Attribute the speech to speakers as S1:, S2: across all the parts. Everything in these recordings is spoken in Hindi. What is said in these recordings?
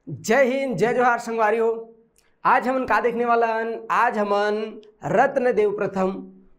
S1: जय हिंद जय जोहार संगवारियों। आज हमन का देखने वाला हन, आज हमन रत्न देव प्रथम,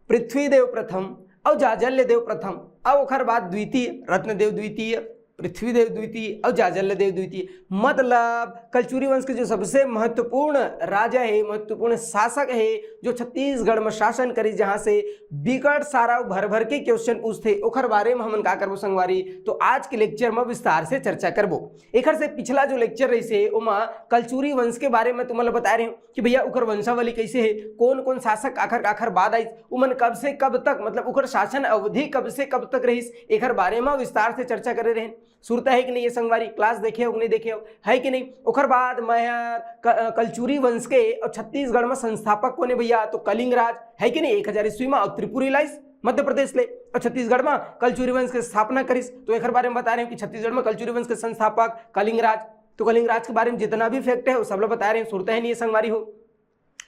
S1: पृथ्वी देव प्रथम और जाजल्य देव प्रथम और ओखर बाद द्वितीय, रत्न देव द्वितीय, पृथ्वी देव द्वितीय और जाजल्य देव द्वितीय। मतलब कलचुरी वंश के जो सबसे महत्वपूर्ण राजा है, महत्वपूर्ण शासक है, जो छत्तीसगढ़ में शासन करी, जहां से बिकट सारा भर भर के क्वेश्चन पूछते, ओखर बारे में हमन का करबो संगवारी। तो आज के लेक्चर में विस्तार से चर्चा करबो। एकर से पिछला जो लेक्चर रही से ओमा कलचुरी वंश के बारे में तुमन बता रहे हूँ कि भैया ओकर वंशावली कैसे है, कौन कौन शासक आखर आखर बाद आई, उमन कब से कब तक, मतलब ओकर शासन अवधि कब से कब तक रही, एकर बारे में विस्तार से चर्चा करे रहे। सुरता है कि नहीं ये संगवारी, क्लास देखे हो नहीं देखे हो, है कि नहीं। ओकर बाद मैं कलचुरी वंश के और छत्तीसगढ़ में संस्थापक कोने भैया, तो कलिंग राज है कि नहीं 1000 ईस्वी में, और त्रिपुरी लाइस मध्य प्रदेश ले, और छत्तीसगढ़ में कलचुरी वंश के स्थापना करिस। तो एक बारे में बता रहे हैं कि छत्तीसगढ़ में कलचुरी वंश के संस्थापक कलिंग राज। तो कलिंग राज के बारे में जितना भी फैक्ट है वो सब लोग बता रहे हैं, सुरता है नहीं ये संगवारी हो।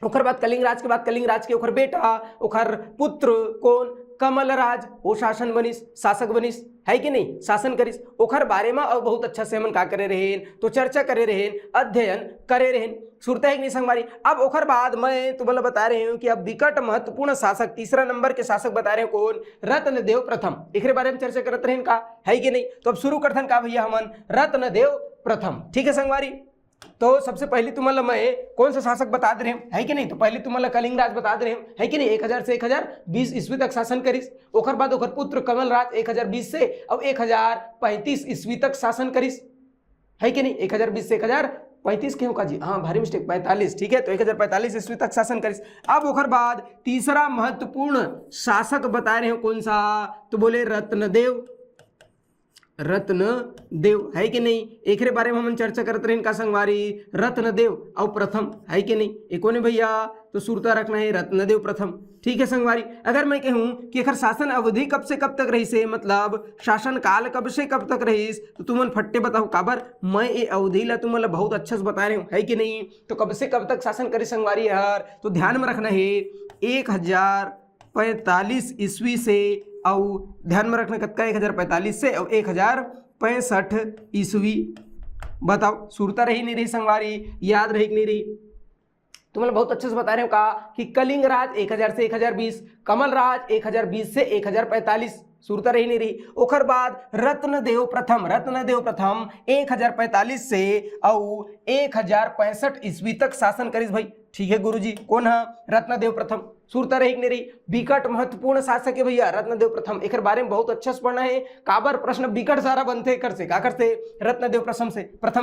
S1: ओकर बाद कलिंग राज के बाद कलिंग राज के ओखर बेटा, ओखर पुत्र कौन, कमल राज, वो शासन बनिस, शासक बनिस, है कि नहीं, शासन करिस। ओखर बारे में और बहुत अच्छा से हमन का करे रहेन, तो चर्चा करे रहेन, अध्ययन करे रहेन, सुरता है कि नहीं संगवारी। अब ओखर बाद मैं तुम्हें बता रहे हूँ कि अब विकट महत्वपूर्ण शासक, तीसरा नंबर के शासक बता रहे हैं कौन, रत्न देव प्रथम। एक बारे में चर्चा करते रहेन का, है कि नहीं। तो अब शुरू करथन का भैया हमन रत्न देव प्रथम, ठीक है संगवारी। तो सबसे पहले तुम्हारा मैं कौन सा शासक बता दे रहे हैं, है कि नहीं। तो पहले तुम्हारा कलिंग राज बता दे रहे हैं, है कि नहीं, 1000 से 1020 ईस्वी तक शासन करिस। ओखर बाद ओखर पुत्र कमल राज 1020 से और 1035 ईस्वी तक शासन करिस, है कि नहीं। 1020 से 1035 क्यों का जी, हाँ भारी मिस्टेक, 45, ठीक है। तो 1045 ईस्वी तक शासन करिस। अब ओखर बाद तीसरा महत्वपूर्ण शासक बता रहे हो कौन सा, तो बोले रत्नदेव, रत्न देव, है कि नहीं। एक बारे में हम चर्चा करते रहे इनका संगवारी, रत्नदेव और प्रथम, है कि नहीं। एक ने भैया तो सुरता रखना है रत्नदेव प्रथम, ठीक है संगवारी। अगर मैं कहूं कि अगर शासन अवधि कब से कब तक रही से, मतलब शासन काल कब से कब तक रही, तो तुमन फट्टे बताओ काबर, मैं ये अवधि ला तुमन बहुत अच्छा से बता रहे हूँ, है कि नहीं। तो कब से कब तक शासन करे संगवारी यार, तो ध्यान में रखना है 1045 ईस्वी से, और ध्यान में रखना कतका 1045 से और 1065 ईस्वी। बताओ सुरता रही नहीं रही संगवारी, याद रही कि नहीं रही। तुम्हें बहुत अच्छे से बता रहे हो का कि कलिंग राज 1000 से 1020, कमल राज 1020 से 1045, सुरता रही नहीं रही। ओखर बाद रत्नदेव प्रथम, रत्नदेव प्रथम 1045 से और 1065 ईस्वी तक शासन करिस भाई, ठीक है गुरुजी। कौन है, रत्नदेव प्रथम, सुरता रही नहीं रही। विकट महत्वपूर्ण शासक है भैया रत्नदेव प्रथम, एक बारे में बहुत अच्छा से पढ़ना है। काबर प्रश्न विकट सारा बनते कर से, का करते, रत्नदेव प्रथम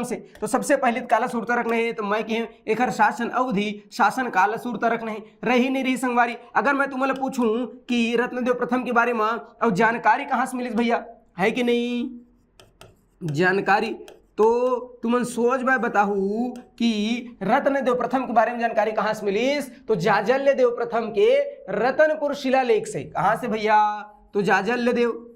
S1: से। तो सबसे पहले काला सुरता रखना है, तो मैं कहूँ एक शासन अवधि, शासन काला सुरता रखना है, रही नहीं रही संगवारी। अगर मैं तुम्हें पूछूं कि रत्नदेव प्रथम के बारे में और जानकारी कहाँ से मिली भैया, है कि नहीं जानकारी, तो तुमन सोच मैं बताहू कि रत्नदेव प्रथम के बारे में जानकारी कहां से मिलीस, तो जाजल्य देव प्रथम के रतनपुर शिलालेख से। कहां से भैया, तो जाजल्य देव,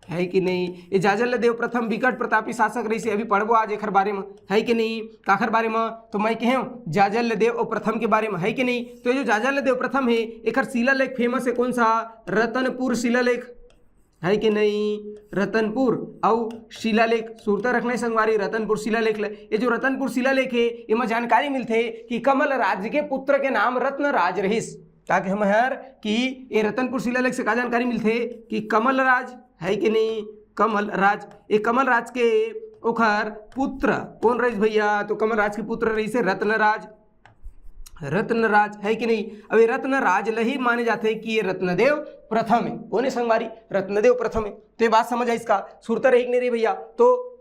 S1: है कि नहीं। ये जाजल्य देव प्रथम विकट प्रतापी शासक रही से, अभी पढ़बो आज एक बारे में, है कि नहीं। काखर बारे में, तो मैं कहूँ जाजल्य देव और प्रथम के बारे में, है कि नहीं। तो ये जो जाजल्य देव प्रथम है, एक शिलालेख फेमस है कौन सा, रतनपुर शिलालेख, है कि नहीं, रतनपुर और शिलालेख, सुरता रखना है संगवारी रतनपुर शिलालेख। ये जो रतनपुर शिलालेख है, इसमें जानकारी मिलते कि कमल राज के पुत्र के नाम रत्न राज रहीस। ताकि हम हर कि ये रतनपुर शिलालेख से क्या जानकारी मिलते कि कमल राज, है कि नहीं, कमल राज, ये कमल राज के ओखर पुत्र कौन रहीस भैया, तो कमल राज के पुत्र रही से रत्नराज, रत्नराज, है कि नहीं। अब ये रत्नराज लही माने जाते हैं कि ये रत्नदेव प्रथम है, कौन है संगवारी, रत्नदेव प्रथम है। तो ये बात समझ आई इसका, सुरता रही नहीं रही भैया। तो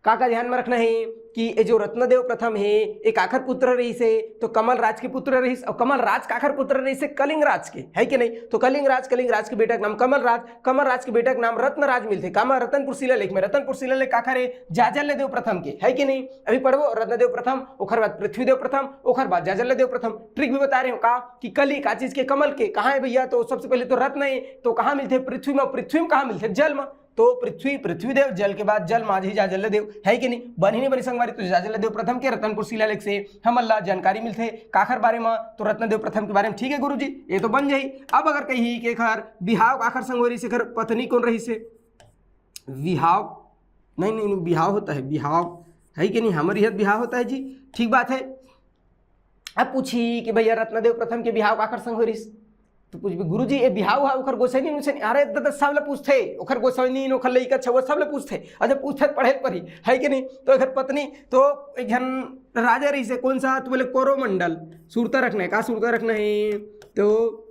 S1: का ध्यान में रखना है कि ये जो रत्नदेव प्रथम है, एक आखर पुत्र रही से, तो कमल राज के पुत्र रही, और कमल राज काखर पुत्र रही से कलिंग राज के, है कि नहीं। तो कलिंग राज के बेटा का नाम कमल राज, कमल राज के बेटा का नाम रत्नराज मिलते। कामा रतनपुर शिलालेख में, रतनपुर शिलालेख काखर है जाजल्य देव प्रथम के, है कि नहीं। अभी पढ़ो रत्नदेव प्रथम, ओखर बाद पृथ्वीदेव प्रथम, ओखर बाद जाजल्य देव प्रथम। ट्रिक भी बता रहे हो का कि कली का चीज के, कमल के, कहाँ है भैया, तो सबसे पहले तो रत्न है, तो कहाँ मिलते, पृथ्वी में, पृथ्वी में कहाँ मिलते, जल में। तो पृथ्वी देव, जल के बाद जल माझी जाजल्य देव, है कि नहीं, बनी नहीं बनी संगवारी। तो जाजल्य देव प्रथम के रतनपुर शिलालेख से हम अल्लाह जानकारी मिलते काखर बारे में, तो रत्नदेव प्रथम के बारे में, ठीक है गुरुजी, ये तो बन जाई। अब अगर कही कि खर बिहाव आखर संगवारी से, खर पत्नी कौन रही से, विहाव, नहीं बिहाव होता है, बिहाव, है कि नहीं, हमारे यहाँ बिहाव होता है जी, ठीक बात है। अब पूछी कि भैया रत्नदेव प्रथम के बिहाव काकर संग हो रहीस, तो पूछ गुरु जी ये बिहाव है ओखर गोसैनी मुसैनी, अरे दादा सब ले पूछते, ओखर गोसैनी ओखर लइका छव सब ले पूछते, और जब पूछते पढ़े परी है कि नहीं। तो एखर पत्नी तो एक जन राजा रही से, कौन सा, तो बोले कोरोमंडल, सुरता रखना है, का सुरता रखना है, तो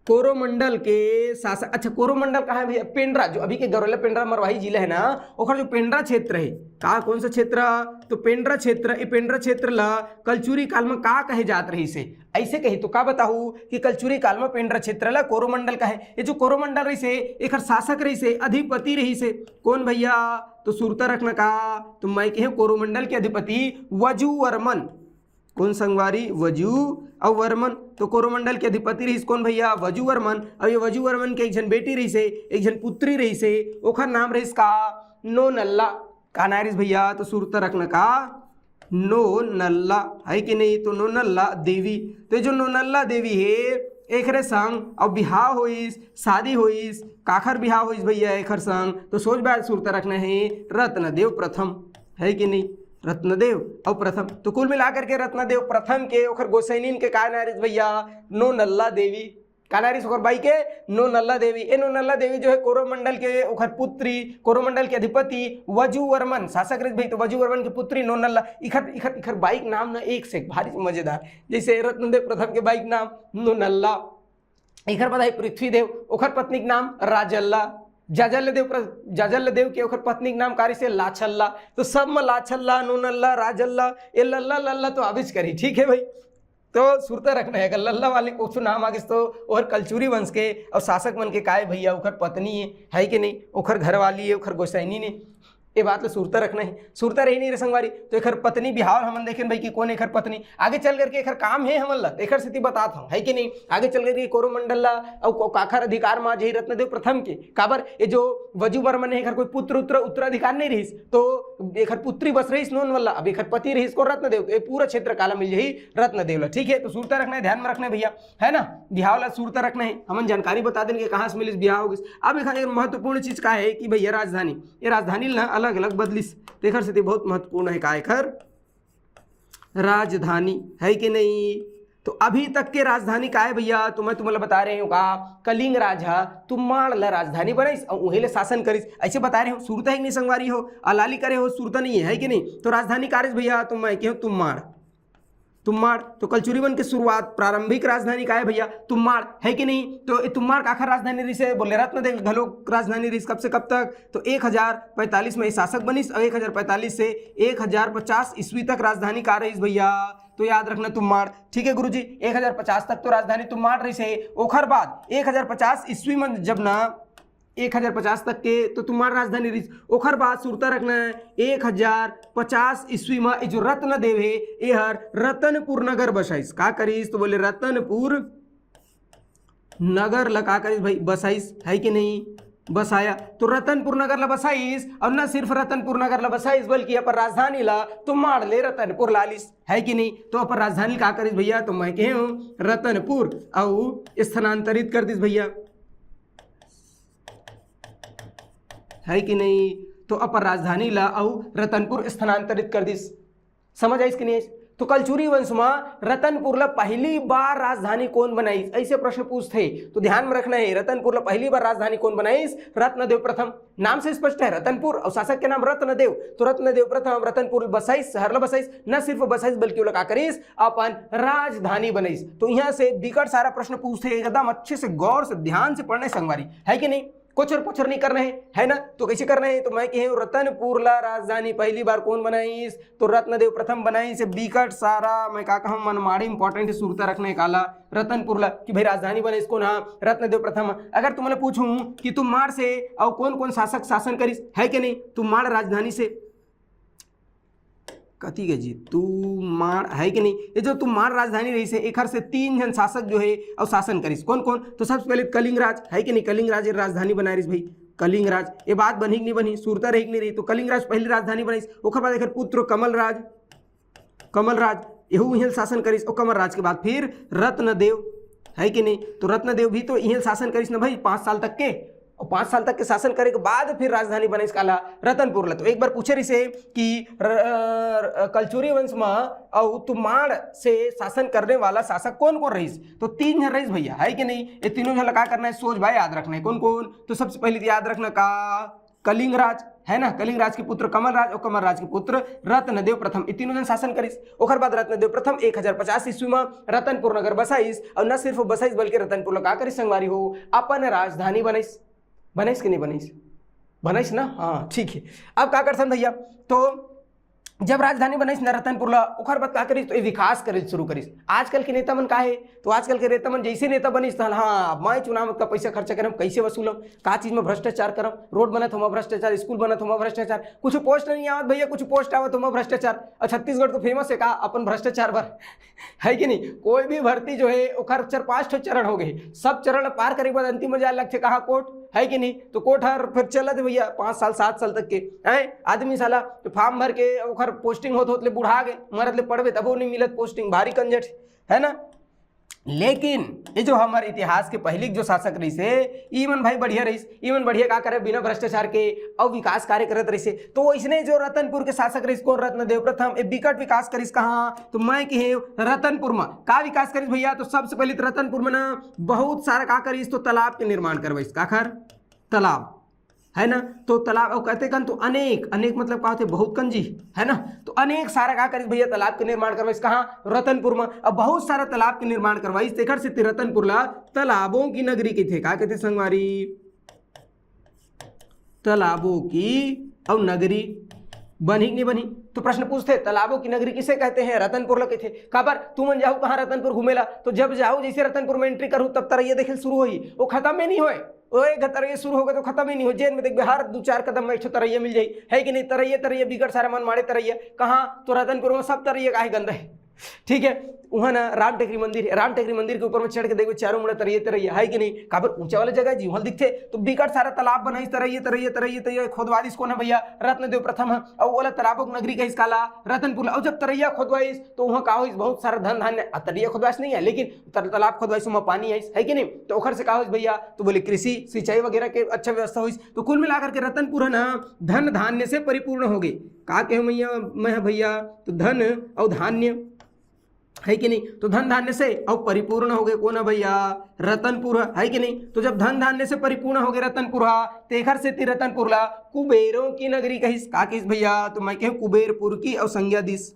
S1: कोरोमंडल के शासक। अच्छा कोरोमंडल कहाँ है भैया, पेंड्रा, जो अभी के गौरला पेंड्रा मरवाही जिला है ना, ओखर जो पेंड्रा क्षेत्र है, का कौन सा क्षेत्र, तो पेंड्रा क्षेत्र। ये पेंड्रा क्षेत्र ला कलचुरी काल में का कहे जात रही से, ऐसे कही तो का बताऊ कि कलचुरी काल में पेंड्रा क्षेत्र ला कोरोमंडल का है। ये जो कोरोमंडल रही से एक शासक रही से, अधिपति रही से, कौन भैया, तो सुरता रखना का, तो मैं कहे कोरोमंडल के अधिपति वजुवर्मन, कौन संगवारी, वजू और वर्मन। तो कोरोमंडल के अधिपति रही कौन भैया, वजुवर्मन। और ये वजुवर्मन के एक जन बेटी रही से, एक जन पुत्री रही से, ओखर नाम रही का नो नल्ला, का ना रही भैया, तो सुरता रखना का नो नल्ला, है कि नहीं, तो नो नल्ला देवी। तो जो नो नल्ला देवी है एक संग और बिहाव होइस, शादी होइस, काखर बिहाव होइस भैया एकर संग, तो सोच बात सुरता रखना है रत्नदेव प्रथम, है कि नहीं, रत्नदेव और प्रथम। तो कुल मिलाकर के रत्नदेव प्रथम के ओखर गोसैनीन के का नारिस भैया, नो नल्ला देवी, का नारिस ओखर बाई के नो नल्ला देवी। ए नो नल्ला देवी जो है कोरोमंडल के ओखर पुत्री, कोरोमंडल के अधिपति वजुवर्मन शासक रही भाई, तो वजुवर्मन की पुत्री नो नल्ला। इखर इखर इखर बाइक नाम ना एक से भारी मजेदार, जैसे रत्नदेव प्रथम के बाइक नाम नो नल्ला, इखर बताई पृथ्वीदेव, ओखर पत्नी के नाम राजल्ला, जाजल्यदेव के ओखर पत्नी के नाम कारी से लाछल्ला। तो सब में लाछल्ला, नूनल्ला, राजल्ला, ये लल्ला लल्ला तो आबिज करी, ठीक है भाई। तो सुरता रखना है, अगर लल्ला वाले को नाम आगे तो और कलचुरी वंश के और शासक मन के काय भैया ओखर पत्नी है कि नहीं, ओखर घरवाली है, ओखर गोसैनी ने, ये बात तो सुरता रखना है, सुरता रही नहीं रे संगवारी। तो एखर पत्नी बिहार हमन देखें भाई कि कौन एखर पत्नी, आगे चल करके एखर काम है हमन ला, एखर स्थिति बताता हूँ, है कि नहीं। आगे चल करके कोरोमंडल ला और काखर अधिकार मा जही रत्नदेव प्रथम के, काबर ये जो वजुवर्मन है एखर कोई पुत्र उत्तराधिकार नहीं रहीस, तो एखर पुत्री बस रहीस नोन वाला, अब एखर पति रहीस को रत्नदेव, तो ये पूरा क्षेत्र काला मिल जाही रत्नदेव ला, ठीक है। तो सुरता रखना है, ध्यान में रखना है भैया, है ना, बिहाव ला सुरता रखना है, हमन जानकारी बता देंगे कहाँ से मिलिस बिहाव होगिस। अब एक महत्वपूर्ण चीज का है कि भैया राजधानी, ये राजधानी ना अलग अलग बदलिस, देखर से बहुत महत्वपूर्ण है का एखर राजधानी, है कि नहीं। तो अभी तक के राजधानी का है भैया, तो मैं तुम्हें बता रहे हूँ का कलिंग राजा तुम्हाड़ ला राजधानी बनाइस और उहेले शासन करिस, ऐसे बता रहे हो। सुरता ही नहीं संगवारी हो, अलाली करे हो, सुरता नहीं है कि नहीं। तो राजधानी कारिस भैया, तो मैं कहूँ तुम्हाड़, तुम्हाड़। तो कलचुरीवन की शुरुआत प्रारंभिक राजधानी का है भैया तुम्हाड़, है कि नहीं। तो तुम्हाड़ काखर राजधानी रही से, बोले रत्नदेव घलोक राजधानी रही कब से कब तक, तो 1045 में शासक बनिस और 1045 से 1050 ईस्वी तक राजधानी का रही भैया। तो याद रखना तुम्हाड़, ठीक है गुरुजी। 1050 तक तो राजधानी तुम्हाड़ रही से, ओखर बाद 1050 ईस्वी में जब ना 1050 तक के तो तुम्हारा राजधानी रही, ओखर बाद सुरता रखना है 1050 ईस्वी में जो रत्नदेव है ये हर रतनपुर नगर बसाइस, का करीस, तो बोले रतनपुर नगर ला का करीस भाई बसाइस, है कि नहीं, बसाया। तो रतनपुर नगर ला बसाइस, और न सिर्फ रतनपुर नगर ला बसाइस बल्कि अपन राजधानी ला तुम्हाड़ ले रतनपुर लालिस, है कि नहीं। तो अपन राजधानी का करीस भैया, तो मैं कहूँ रतनपुर और स्थानांतरित कर दिस भैया, है कि नहीं। तो अपर राजधानी ला और रतनपुर स्थानांतरित कर दिस, समझ आई कि नहीं। तो कलचुरी वंश में रतनपुर ला पहली बार राजधानी कौन बनाई, ऐसे प्रश्न पूछते, तो ध्यान में रखना है रतनपुर ला पहली बार राजधानी कौन बनाई, रत्नदेव प्रथम। नाम से स्पष्ट है रतनपुर और शासक के नाम रत्नदेव, तो रत्नदेव प्रथम रतनपुर बसाइस, शहर ला बसाइस, न सिर्फ बसाइस बल्कि वो का करीस अपन राजधानी बनाइस। तो यहाँ से बिकट सारा प्रश्न पूछते, एकदम अच्छे से गौर से ध्यान से पढ़ना संगवारी, है कि नहीं। कुछ और पुछर नहीं करना है ना। तो कैसे करना है, तो मैं कहूँ रतनपुर ला राजधानी पहली बार कौन बनाईस, तो रत्नदेव प्रथम बनाई से। बिकट सारा मैं का कहूँ मनमाड़ी इंपॉर्टेंट सुरता रखना है काला रतनपुर ला कि भाई राजधानी बनाईस कौन, हाँ रत्नदेव प्रथम। अगर तुमने पूछूं कि तुम्हाड़ से और कौन कौन शासक शासन करीस, है कि नहीं, तुम्हाड़ राजधानी से कथी के जी तुम्हाड़, है कि नहीं। ये जो तुम्हाड़ राजधानी रही से एक से 3 जन शासक जो है और शासन करीस, कौन कौन, तो सबसे पहले कलिंगराज, है कि नहीं, कलिंगराज राजधानी बनाई रही भाई, कलिंगराज। ये बात बनी कि नहीं बनी, सुरता रही कि नहीं रही, तो कलिंगराज पहली राजधानी बनाई। ओखर बाद एक पुत्र कमलराज, कमलराज यहू इहल शासन करीस, और कमलराज के बाद फिर रत्नदेव, है कि नहीं। तो रत्नदेव भी तो इहल शासन करीस ना भाई 5 साल तक के, और 5 साल तक के शासन करे के बाद फिर राजधानी बने काला रतनपुर ला। तो एक बार पूछे रही से कि कलचुरी वंश में और तुमाड़ से शासन करने वाला शासक कौन कौन रहीस, तो 3 जन रहीस भैया, है कि नहीं। ये तीनों जन का करना है, सोच भाई याद रखना है कौन कौन। तो सबसे पहले तो याद रखना का कलिंगराज है ना, कलिंगराज के पुत्र कमलराज और कमलराज के पुत्र रत्नदेव प्रथम, ये तीनों जन शासन करिस। ओकर बाद रत्नदेव प्रथम 1050 ईस्वी में रतनपुर नगर बसाइस और न सिर्फ बसाइस बल्कि रतनपुर का करिस संगवारी हो अपन राजधानी बनाइस। बनाइस कि नहीं बनाइस, बनाइस ना, हाँ ठीक है। अब क्या करसन भैया, तो जब राजधानी बनाइस न रतनपुर ला, ओकर बाद का करिस तो ये विकास करे शुरू करिस। आजकल के नेता मन का है, तो आजकल के नेता मन जैसे नेता बनिस तो हाँ मैं चुनाव का पैसा खर्चा करम, कैसे वसूलम, का चीज में भ्रष्टाचार करम, रोड बनत हो भ्रष्टाचार, स्कूल बनत हो भ्रष्टाचार, कुछ पोस्ट नहीं आवत भैया, कुछ पोस्ट आवत हो भ्रष्टाचार। और छत्तीसगढ़ तो फेमस है का अपन भ्रष्टाचार पर, है कि नहीं। कोई भी भर्ती जो है ओकर 4-5 चरण हो गए, सब चरण पार करे के बाद अंतिम में जाए लगते कहा कोर्ट, है कि नहीं। तो कोर्ट हर फिर चलत भैया 5 साल 7 साल तक के है आदमी साला तो फॉर्म भर के ओकर पोस्टिंग होत ले बुढ़ा गए, मरत ले पढ़वे तबो नहीं मिलत पोस्टिंग, भारी कंजट है ना। लेकिन ये जो हमारे इतिहास के पहले जो शासक रही से ईमन भाई बढ़िया रही, ईमन बढ़िया का करे बिना भ्रष्टाचार के और विकास कार्य करत रही से। तो इसने जो रतनपुर के शासक रही कौन रत्नदेव प्रथम एक विकट विकास करिस कहाँ, तो मैं कहे रतनपुर में का विकास करिस भैया। तो सबसे पहले तो रतनपुर में ना बहुत सारा का करिस, तो तालाब के निर्माण करवाइस, का खर तालाब है ना। तो तालाब और कहते कन तो अनेक अनेक मतलब का होते बहुत कंजी है ना। तो अनेक सारा का करिस भैया तालाब के निर्माण करवाइस कहाँ, रतनपुर में। अब बहुत सारा तालाब के निर्माण करवाइस, तेखर से रतनपुर ला तालाबों की नगरी के थे, का कहते संगवारी, तालाबों की और नगरी बनी नहीं बनी। तो प्रश्न पूछते तालाबों की नगरी किसे कहते हैं, रतनपुर ला कहते। काबर तू मन जाओ कहाँ रतनपुर घूमेला, तो जब जाओ जैसे रतनपुर में एंट्री करूँ तब तरैया देखे शुरू हुई, वो खत्म में नहीं होए, ओए तरैया शुरू हो गए तो खत्म ही नहीं हो। जेल में देख हर 2-4 कदम में एक तरैया मिल जाई, है कि नहीं। तरैया बिगड़ सारा मन मारे तरैया कहाँ, तो रतनपुर में सब तरैया का ही गंदा है, ठीक है। वहाँ ना राम टेकरी मंदिर है, राम टेकरी मंदिर के ऊपर में चढ़ के देखो चारों मुड़ा तरैया है कि नहीं। काबर ऊंचा वाला जगह जी वहाँ दिखते, तो बिकट सारा तालाब बनाई तरैया खोदवाइस कौन है भैया, रत्नदेव प्रथम है। और वाला तालाबों की नगरी का इसकाला रतनपुर। और जब तरैया खोदवाइस तो वहाँ का होइस बहुत सारा धन धान्य, तरैया खोदवाइस नहीं है लेकिन तालाब खोदवाइस वहाँ पानी आइस, है कि नहीं। तो ओखर से का होइस भैया, तो बोले कृषि सिंचाई वगैरह के अच्छा व्यवस्था हुई। तो कुल मिलाकर के रतनपुर है ना धन धान्य से परिपूर्ण हो गए, का कहे मैं भैया, तो धन और धान्य है कि नहीं। तो धन धान्य से और परिपूर्ण हो गए कौन है भैया, रतनपुर है कि नहीं। तो जब धन धान्य से परिपूर्ण हो गए रतनपुर, तेखर से रतनपुर ला कुबेरों की नगरी कहिस, का कहिस भैया, तो मैं कहूँ कुबेरपुर की और संज्ञा दिस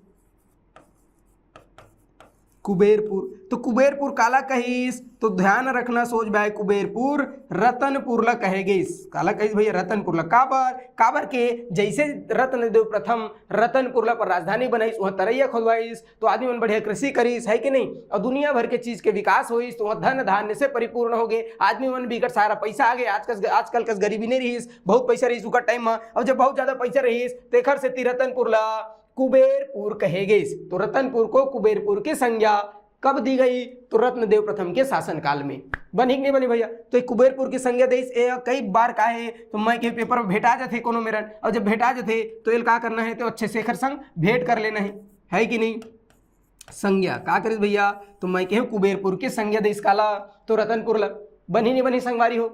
S1: कुबेरपुर। तो कुबेरपुर काला कहिस, तो ध्यान रखना सोच भाई, कुबेरपुर रतनपुर ला कहेगिस, काला कहिस भैया रतनपुर ला। काबर के जैसे रत्नदेव प्रथम रतनपुर ला पर राजधानी बनाइस, वहाँ तरैया खोदवाइस, तो आदमी मन बढ़िया कृषि करिस, है कि नहीं। और दुनिया भर के चीज के विकास होइस, तो वहाँ धन धान्य से परिपूर्ण हो गए, आदमी मन बिकट सारा पैसा आ गए। आजकल कस गरीबी नहीं रहीस, बहुत पैसा रहीस उका टाइम में। और जब बहुत ज्यादा पैसा रहीस तेखर से रतनपुर ला कुबेरपुर कहेगिस। तो रतनपुर को कुबेरपुर की संज्ञा कब दी गई, तो रत्नदेव प्रथम के शासन काल में। बनी कि नहीं बनी भैया। तो कुबेरपुर की संज्ञा देश कई बार का है, तो मैं के पेपर में भेटा जाते कोनो मेरन, और जब भेटा जाते तो ये का करना है, तो अच्छे शेखर संग भेंट कर लेना है कि नहीं। संज्ञा का करिस भैया, तो मैं कहूँ कुबेरपुर की संज्ञा देश काला, तो रतनपुर ला बनी नहीं बनी संगवारी हो।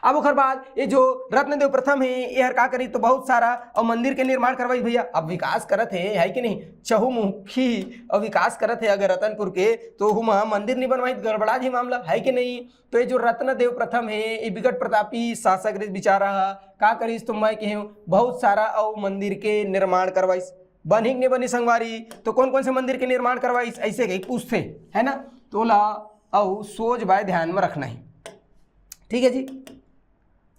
S1: अब ओकर बाद ये जो रत्नदेव प्रथम है यह का करी, तो बहुत सारा और मंदिर के निर्माण करवाई भैया। अब विकास करत है कि नहीं, चहुमुखी और विकास करत है अगर रतनपुर के, तो हम मंदिर नहीं बनवाई, गड़बड़ा जी मामला, है कि नहीं। तो ये जो रत्नदेव प्रथम है ये विकट प्रतापी शासक बिचारा का करीस, तो मैं कहूँ बहुत सारा और मंदिर के निर्माण करवाइस। बनी नहीं बनी संगवारी, तो कौन कौन से मंदिर के निर्माण करवाइस ऐसे कहीं पूछते है ना। तो ला और सोच भाई ध्यान में रखना है, ठीक है जी।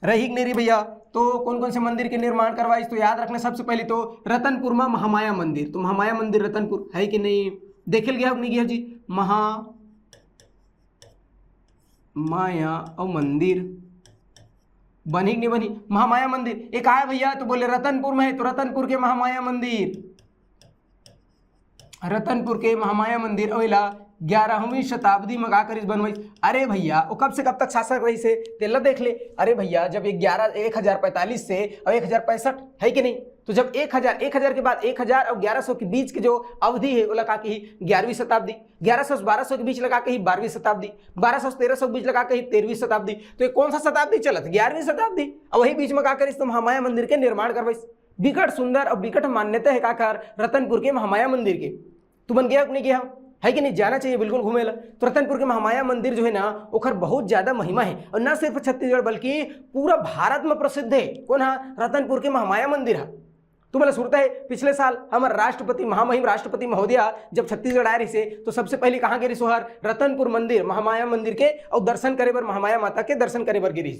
S1: रही नहीं रही भैया, तो कौन कौन से मंदिर के निर्माण करवाइस, तो याद रखना सबसे पहले तो रतनपुर में महामाया मंदिर, तो महामाया मंदिर रतनपुर है कि नहीं, देखल गया नहीं गया जी। महामाया और मंदिर बनी नहीं बनी, महामाया मंदिर एक आया भैया, तो बोले रतनपुर में है, तो रतनपुर के महामाया मंदिर, रतनपुर के महामाया मंदिर ओइला 11वीं शताब्दी में का करिस बनवाइस। अरे भैया वो कब से कब तक शासक रही से तेला देख ले। अरे भैया जब 1045 से और 1065 है कि नहीं, तो तो जब 1000 के बाद 1000 और 1100 के बीच की जो अवधि है वो लगा के ही 11वीं शताब्दी, 1100 से 1200 के बीच लगा के ही 12वीं शताब्दी, 1200 से 1300 के बीच लगा के ही 13वीं शताब्दी। तो ये कौन सा शताब्दी चलत? 11वीं शताब्दी। और वही बीच में का करिस तो महामाया मंदिर के निर्माण करवाइस। बिकट सुंदर और बिकट मान्यता है का कर रतनपुर के महामाया मंदिर के। तू बन गया नहीं गया है कि नहीं? जाना चाहिए बिल्कुल घूमे ला। तो रतनपुर के महामाया मंदिर जो है ना ओखर बहुत ज्यादा महिमा है, और न सिर्फ छत्तीसगढ़ बल्कि पूरा भारत में प्रसिद्ध है। कौन है? रतनपुर के महामाया मंदिर है। तुम्हें सुनता है पिछले साल हमारे राष्ट्रपति महामहिम राष्ट्रपति महोदया जब छत्तीसगढ़ आए रही से तो सबसे पहले कहाँ गिरी सोहर? रतनपुर मंदिर महामाया मंदिर के, और दर्शन करे बर महामाया माता के दर्शन करे बर गिरी।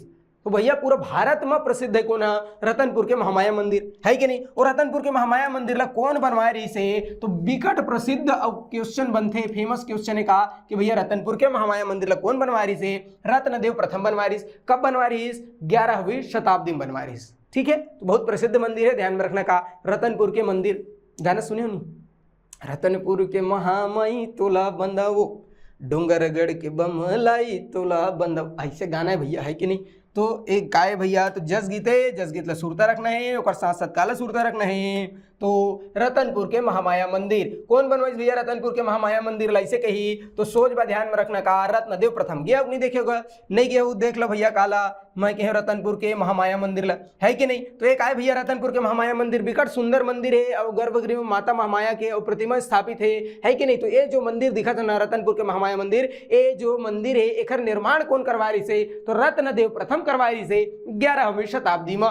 S1: तो भैया पूरा भारत में प्रसिद्ध है कौन? रतनपुर के महामाया मंदिर, है कि नहीं? और रतनपुर के महामाया मंदिर ला कौन बनवाए रही से? तो बिकट प्रसिद्ध और क्वेश्चन बनते, फेमस क्वेश्चन है का कि भैया रतनपुर के महामाया मंदिर ला कौन बनवाए रही से? रत्नदेव प्रथम बनवाए रही। कब बनवाए रही? 11वीं शताब्दी में बनवाए रही। ठीक है, तो बहुत प्रसिद्ध मंदिर है, ध्यान में रखना का। रतनपुर के मंदिर गाना सुने हो नहीं? रतनपुर के महामाई तोला बंदावो, डोंगरगढ़ के बमलाई तोला बंदाव, ऐसे गाना है भैया, है कि नहीं? तो एक गाय भैया तो जस गीत है, जस गीत ला सुरता रखना है और साथ साथ काला सुरता रखना है। तो रतनपुर के महामाया मंदिर कौन बनवाइस भैया? रतनपुर के महामाया मंदिर लाइसे कही तो सोच बा ध्यान में रखना का। रत्नदेव प्रथम गया नहीं देखे होगा? नहीं गया हो, देख लो भैया काला मैं कहे रतनपुर के महामाया मंदिर ला, है कि नहीं? तो एक आए भैया रतनपुर के महामाया मंदिर, बिकट सुंदर मंदिर है और गर्भगृह में माता महामाया के और प्रतिमा स्थापित है कि नहीं? तो ये जो मंदिर दिखा था ना रतनपुर के महामाया मंदिर, ये जो मंदिर है एकर निर्माण कौन करवा रही से? तो रत्नदेव प्रथम करवा रही से 11वीं शताब्दी में।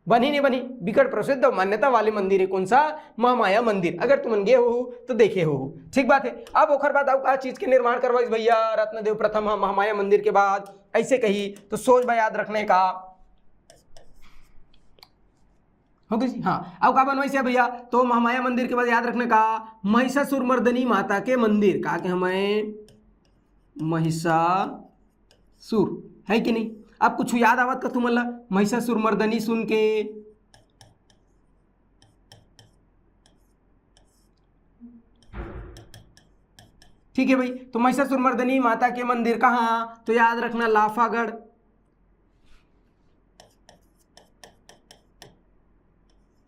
S1: बनी नहीं बनी? बिकट प्रसिद्ध और मान्यता वाले मंदिर है कौन सा? महामाया मंदिर। अगर तुम गए हो तो देखे हो, ठीक बात है। अब ओखर बाद का चीज के निर्माण करवाइस भैया? रत्नदेव प्रथम महामाया मंदिर के बाद ऐसे कही तो सोच बा याद रखने का हो गई। हाँ, अब का बनवाइस है भैया? तो महामाया मंदिर के बाद याद रखने का महिषासुर मर्दनी माता के मंदिर, का के हमें महिषासुर, है कि नहीं? अब कुछ याद आवत का तुम्हारा? महिषासुर मर्दनी सुन के ठीक है भाई। तो महिषासुर मर्दनी माता के मंदिर कहाँ? तो याद रखना लाफागढ़।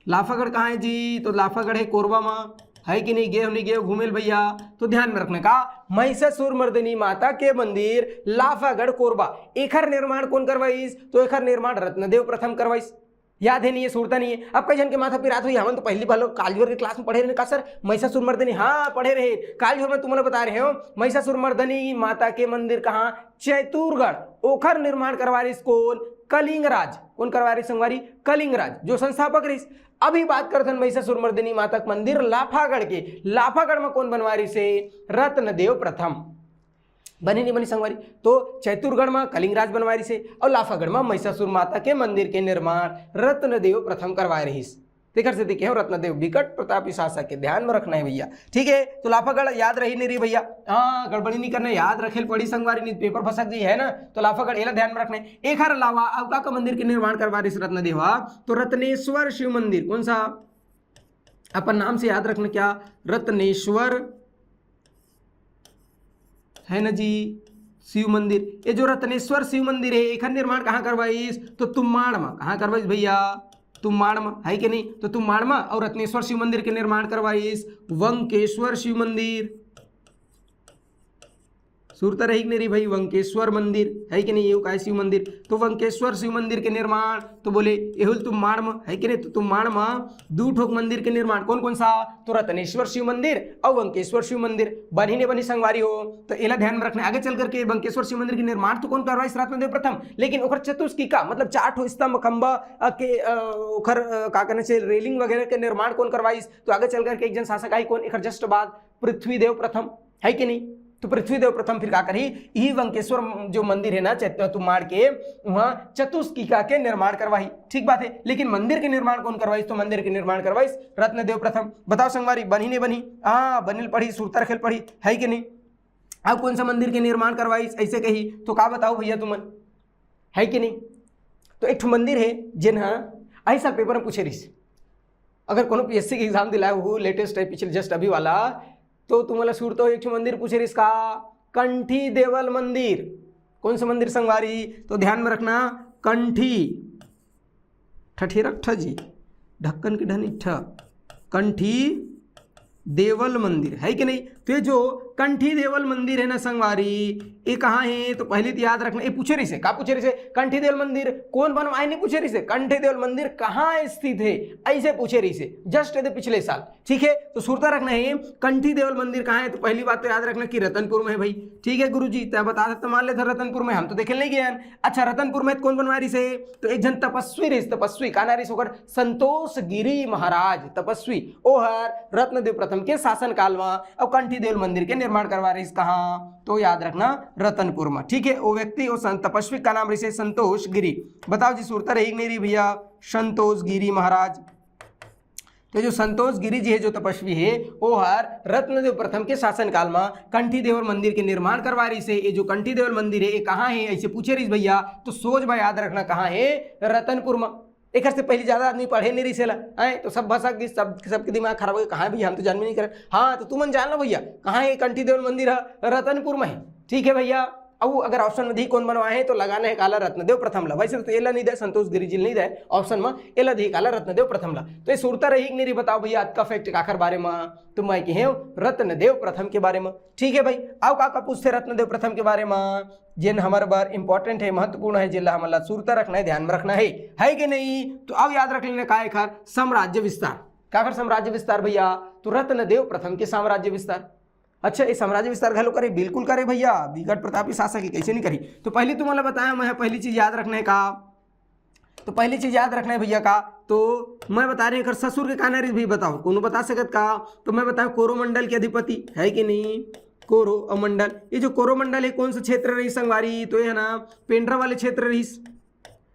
S1: लाफागढ़ कहाँ है जी? तो लाफागढ़ है कोरबा में, है कि नहीं? गे नहीं गे घूमेल भैया? तो ध्यान में रखने का महिषासुर मर्दिनी माता के मंदिर लाफागढ़ कोरबा, एखर निर्माण कौन करवाइस? तो एखर निर्माण रत्नदेव प्रथम करवाइस। याद है नहीं है? सुरता नहीं है? अब कई जन के माथा पिरात हुई, हम तो पहली बार कालजोर के क्लास में पढ़े रहे का सर महिषासुर मर्दिनी। हाँ पढ़े रहे, कालजोर में तुम्हें बता रहे हो महिषासुर मर्दिनी माता के मंदिर कहाँ? चैतुरगढ़। ओखर निर्माण करवा रही कौन? कलिंगराज। कौन करवा रही संगवारी? कलिंगराज, जो संस्थापक रही। अभी बात करते हैं महिषासुर मर्दिनी माता का मंदिर लाफागढ़ के। लाफागढ़ में कौन बनवा रही से? रत्नदेव प्रथम। बनी नहीं बनी संगवारी? तो चैतुरगढ़ में कलिंगराज बनवा रही से और लाफागढ़ में महिषासुर माता के मंदिर के निर्माण रत्नदेव प्रथम करवा रही। देखर से देखे हो रत्नदेव विकट प्रतापी शासक के, ध्यान में रखना है भैया, ठीक है? तो लाफागढ़ याद रही नहीं रही भैया? हाँ, गड़बड़ी नहीं करना, याद रखेल पड़ी संगवारी, नहीं पेपर फंसक जी है ना। तो लाफागढ़ एला ध्यान में रखना है। एक हर अलावा अवका का मंदिर के निर्माण करवा रही रत्नदेवा, तो रत्नेश्वर शिव मंदिर। कौन सा? अपन नाम से याद रखना क्या? रत्नेश्वर है ना जी शिव मंदिर। ये जो रत्नेश्वर शिव मंदिर है एक निर्माण कहाँ करवाइस? तो तुम्माड़ में। कहाँ करवाइस भैया? तुम्माड़ में, है कि नहीं? तो तुम्माड़ में और रत्नेश्वर शिव मंदिर के निर्माण करवाइस वंकेश्वर शिव मंदिर। सुरता रही नहीं रही भाई? वंकेश्वर मंदिर, है कि नहीं? ये का शिव मंदिर। तो वंकेश्वर शिव मंदिर के निर्माण तो बोले एहुल तुम्माड़ में, है कि नहीं? तो तुम्माड़ में दो ठोक मंदिर के निर्माण कौन कौन सा? तो रत्नेश्वर शिव मंदिर और वंकेश्वर शिव मंदिर। बनी ने बनी संगवारी हो तो एला ध्यान में रखना। आगे चल करके वंकेश्वर शिव मंदिर के निर्माण तो कौन करवाइस? रत्नदेव प्रथम। लेकिन ओखर चतुष्किका मतलब 4 ठो स्तंभ खंबा के ओखर का कहना चाहिए रेलिंग वगैरह के निर्माण कौन करवाइस? तो आगे चल करके एक जन शासक आई कौन एखर जस्ट बाद? पृथ्वीदेव प्रथम, है कि नहीं? तो पृथ्वीदेव प्रथम फिर क्या करी? यही वंकेश्वर जो मंदिर है ना तुम्हाड़ के, वहां चतुष्किका के निर्माण करवाई। ठीक बात है, लेकिन मंदिर के निर्माण कौन करवाई? तो मंदिर के निर्माण करवाई रत्नदेव प्रथम। बताओ संगवारी बनी नहीं बनी? हाँ बनिल पढ़ी, सुरता खेल पढ़ी, है कि नहीं? अब कौन सा मंदिर के निर्माण करवाई ऐसे कही? तो का बताओ भैया तुमन, है कि नहीं? तो एक मंदिर है जिन्हा ऐसा पेपर में पूछे रही, अगर कोनो पीएससी के एग्जाम दिलाए हो लेटेस्ट है पिछले जस्ट अभी वाला, तो तुम्हारा सूर तो एक मंदिर पूछे रही इसका कंठी देवल मंदिर। कौन सा मंदिर संगवारी? तो ध्यान में रखना कंठी ठठेरक जी ढक्कन की ढनी ठ, कंठी देवल मंदिर, है कि नहीं। तो ये जो कंठी देवल मंदिर है ना संगवारी, ये कहाँ है, तो पहले तो याद रखना, ये पूछे रही से, का पूछे रही से, कंठी देवल मंदिर कौन बनवाए, नहीं पूछे रही से, कंठी देवल मंदिर कहाँ स्थित है, ऐसे पूछे रही से, जस्ट पिछले साल। ठीक है, तो सुरता रखना है कंठी देवल मंदिर कहाँ है, तो पहली बात तो याद रखना कि रतनपुर में है भाई। ठीक है गुरुजी, तो बता सकते मान लेते रतनपुर में, हम तो देखे नहीं गए। अच्छा, रतनपुर में कौन बनवा रही से, तो एक जन तपस्वी रही, तपस्वी का नारी होकर संतोष गिरी महाराज तपस्वी, ओहर रत्नदेव प्रथम के शासन काल में और कंठी देवल मंदिर के निर्माण करवा रही कहाँ, तो याद रखना रतनपुर में। ठीक है, वो व्यक्ति वो तपस्वी का नाम रही संतोष गिरी। बताओ जी सुरता रही नहीं रही भैया, संतोष गिरी महाराज। तो जो संतोष गिरी जी है जो तपस्वी है, वो हर रत्नदेव प्रथम के शासन काल में कंठी देवल मंदिर के निर्माण करवा रही से। ये जो कंठी देवल मंदिर है ये कहाँ है, ऐसे पूछे रही भैया, तो सोच भाई याद रखना कहाँ है, रतनपुर में। एक से पहले ज्यादा आदमी पढ़े नहीं रही सेला है, तो सब भाषा की सबके दिमाग खराब हो गया, कहाँ भैया हम तो जानवे नहीं करे। हाँ, तो तुम जान लो भैया कहाँ है कंठी देवल मंदिर है, रतनपुर में है। ठीक है भैया, अब अगर ऑप्शन में धी कौन बनवाए हैं तो लगाना है काला रत्नदेव प्रथम ला। वैसे तो एला नहीं दे, संतोष गिरी जी नहीं दे ऑप्शन में, एला धी काला रत्नदेव प्रथम ला। तो ये सुरता रही कि नहीं, बताओ भैया आज का फैक्ट काकर बारे में, तो मैं कहे रत्नदेव प्रथम के बारे में। ठीक है भाई, आओ का पूछते रत्नदेव प्रथम के बारे में, जिन हमारे बार इंपॉर्टेंट है, महत्वपूर्ण है, जिला हमारा सुरता रखना है, ध्यान में रखना है कि नहीं। तो अब याद रख लेना का खर साम्राज्य विस्तार, काकर साम्राज्य विस्तार भैया, तो रत्नदेव प्रथम के साम्राज्य विस्तार। अच्छा, ये साम्राज्य विस्तार घलो करे, बिल्कुल करे भैया, विकट प्रतापी शासक कैसे नहीं करी। तो पहली तुम्हारा बताया मैं, पहली चीज याद रखने का, तो पहली चीज याद रखना है भैया का, तो मैं बता रही हूँ ससुर के कानारी भी बताओ, कौन बता सकत का, तो मैं बताऊँ कोरोमंडल के अधिपति है कि नहीं, कोरोमंडल। ये जो कोरोमंडल है कौन सा क्षेत्र रही संगवारी, तो ये है ना पेंड्रा वाले क्षेत्र रही।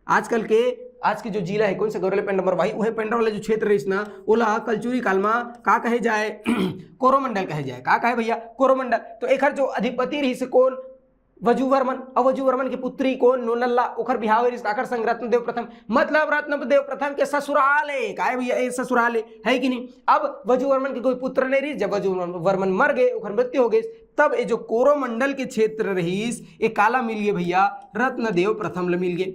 S1: आजकल के आज के जो जिला है कौन से गौरले पेंड्रा भाई, वह पेंड्रा वाले जो क्षेत्र रही ना, ओला कलचुरी काल में का कहे जाए, कोरोमंडल कहे जाए, का कहे भैया कोरोमंडल। तो एक जो अधिपति रही से कौन, वजुवर्मन, और वजुवर्मन की पुत्री कौन, नोनल्ला, ओखर बिहाव काकर संग रत्नदेव प्रथम, मतलब रत्नदेव प्रथम के ससुराल है, का है भैया ससुराल है कि नहीं। अब वजुवर्मन के कोई पुत्र नहीं रही, जब वजुवर्मन मर गए, ओखर मृत्यु हो गई, तब ये जो कोरोमंडल के क्षेत्र रही ये काला मिल गए भैया, रत्नदेव प्रथम मिल गए,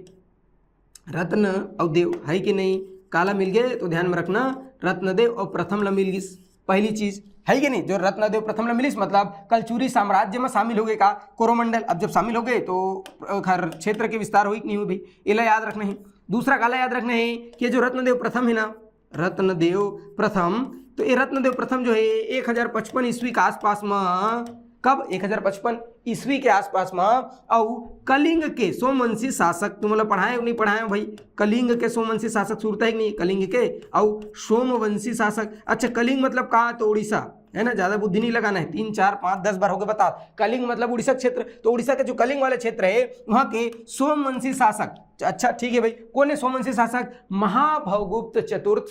S1: रत्न और देव है कि नहीं, काला मिल गए, तो ध्यान में रखना रत्नदेव और प्रथम मिल गई, पहली चीज है कि नहीं। जो रत्नदेव प्रथम मिलिस मतलब कलचुरी साम्राज्य में शामिल हो गए का कोरोमंडल। अब जब शामिल हो गए तो हर क्षेत्र के विस्तार हुई कि नहीं हुई भाई, इला याद रखना है। दूसरा काला याद रखना है कि जो रत्नदेव प्रथम है ना, रत्नदेव प्रथम, तो ये रत्नदेव प्रथम जो है 1055 ईस्वी के आसपास में, कब 1055 ईस्वी के आसपास में, और कलिंग के सोमवंशी शासक, तुम लोग पढ़ाए नहीं पढ़ाए भाई, कलिंग के सोमवंशी शासक सुरता है कि नहीं, कलिंग के और सोमवंशी शासक। अच्छा, कलिंग मतलब कहाँ, तो उड़ीसा है ना, ज्यादा बुद्धि नहीं लगाना है, 3 4 5 10 बार हो गए बता। कलिंग मतलब उड़ीसा क्षेत्र, तो उड़ीसा के जो कलिंग वाले क्षेत्र है वहां के सोमवंशी शासक। अच्छा ठीक है भाई, कौन है सोमवंशी शासक, महाभवगुप्त चतुर्थ,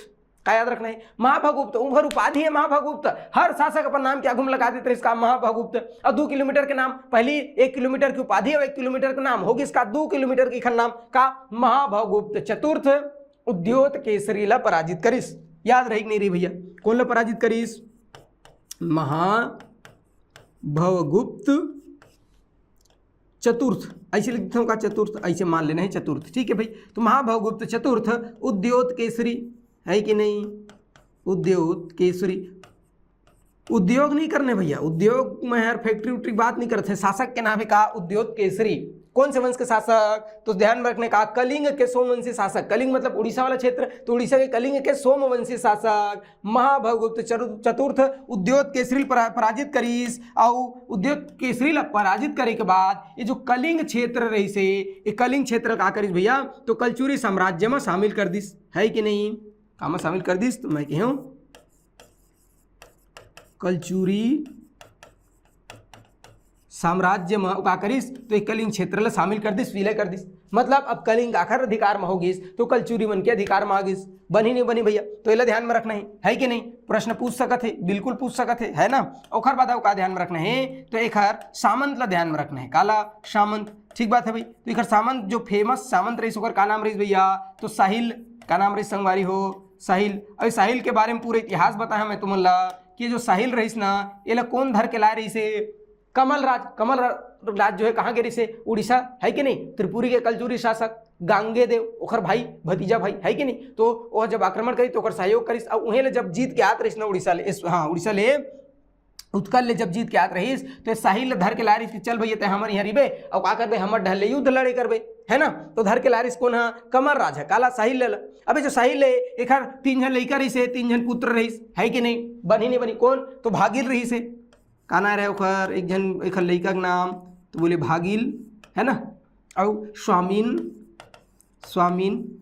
S1: का याद रखना है, महाभवगुप्त, उनका उपाधि है महाभवगुप्त। हर शासक अपन नाम क्या घूम लगा देते हैं इसका, महाभवगुप्त। और 2 किलोमीटर के नाम, पहली 1 किलोमीटर की उपाधि और 1 किलोमीटर का नाम होगी इसका, 2 किलोमीटर की खन नाम का महाभवगुप्त चतुर्थ उद्योत केसरीला पराजित करिस। याद रही नहीं रही भैया, कौन ला पराजित करिस, महाभवगुप्त चतुर्थ, ऐसे लिखता हूँ का चतुर्थ, ऐसे मान लेना है चतुर्थ। ठीक है भाई, तो महाभवगुप्त चतुर्थ उद्योत केसरी है कि नहीं, उद्योग केसरी। उद्योग नहीं करने भैया, उद्योग में यार फैक्ट्री उट्री बात नहीं करते, शासक के नाम है का उद्योग केसरी। कौन से वंश के शासक, तो ध्यान रखने का कलिंग के सोमवंशी शासक, कलिंग मतलब उड़ीसा वाला क्षेत्र, तो उड़ीसा के कलिंग के सोमवंशी शासक महाभवगुप्त चतुर्थ उद्योग केसरी पराजित करीस। और उद्योग केसरी पराजित करे के बाद ये जो कलिंग क्षेत्र रही से, ये कलिंग क्षेत्र का करीस भैया, तो कलचुरी साम्राज्य में शामिल कर दिस, है कि नहीं, काम शामिल कर दिस। तो मैं कहूँ कलचुरी साम्राज्य में का करिस, तो एक कलिंग क्षेत्र शामिल कर दिस, विलय कर दिस। मतलब अब कलिंग आखिर अधिकार में होगिस, तो कलचुरी मन के अधिकार में आगिस, बनी नहीं बनी भैया, तो ये ध्यान में रखना है कि नहीं। प्रश्न पूछ सकत है, बिल्कुल पूछ सकत है ना। और बताओ का ध्यान में रखना है, तो एक हर सामंत ला ध्यान में रखना है, काला सामंत, ठीक बात है भाई। तो एक सामंत जो फेमस सामंत रही होकर का नाम रही भैया, तो साहिल का नाम रही संगवारी हो, साहिल। और साहिल के बारे में पूरा इतिहास बताया मैं तुमला कि जो साहिल रहीस ना, ये कौन धर के ला रही से, कमलराज, राज्य जो है कहाँ के रही से, उड़ीसा, है कि नहीं। त्रिपुरी के कलचुरी शासक गांगे देव ओखर भाई भतीजा भाई, है कि नहीं। तो वह जब आक्रमण करी तो ओकर सहयोग करिस और उहें ले जब जीत के आत रहीस ना उड़ीसा ले, हाँ उड़ीसा ले उत्कल ले जब जीत के आत रहीस तो साहिल धर के लारिस कि चल भैया ते हमर यहाँ रिबे और का करबे, हमर ढल ले युद्ध लड़े करबे, है ना। तो धर के लारिस कौन है, कमर राज है, काला साहिल ले। अबे जो साहिल है एक 3 जन लड़का रहीस, 3 जन पुत्र रहीस, है कि नहीं। बनी नहीं बनी कौन, तो भागिल रहीस है, काना रहे ओखर एक जन एक लड़का का नाम तो बोले भागिल, है ना। और स्वामीन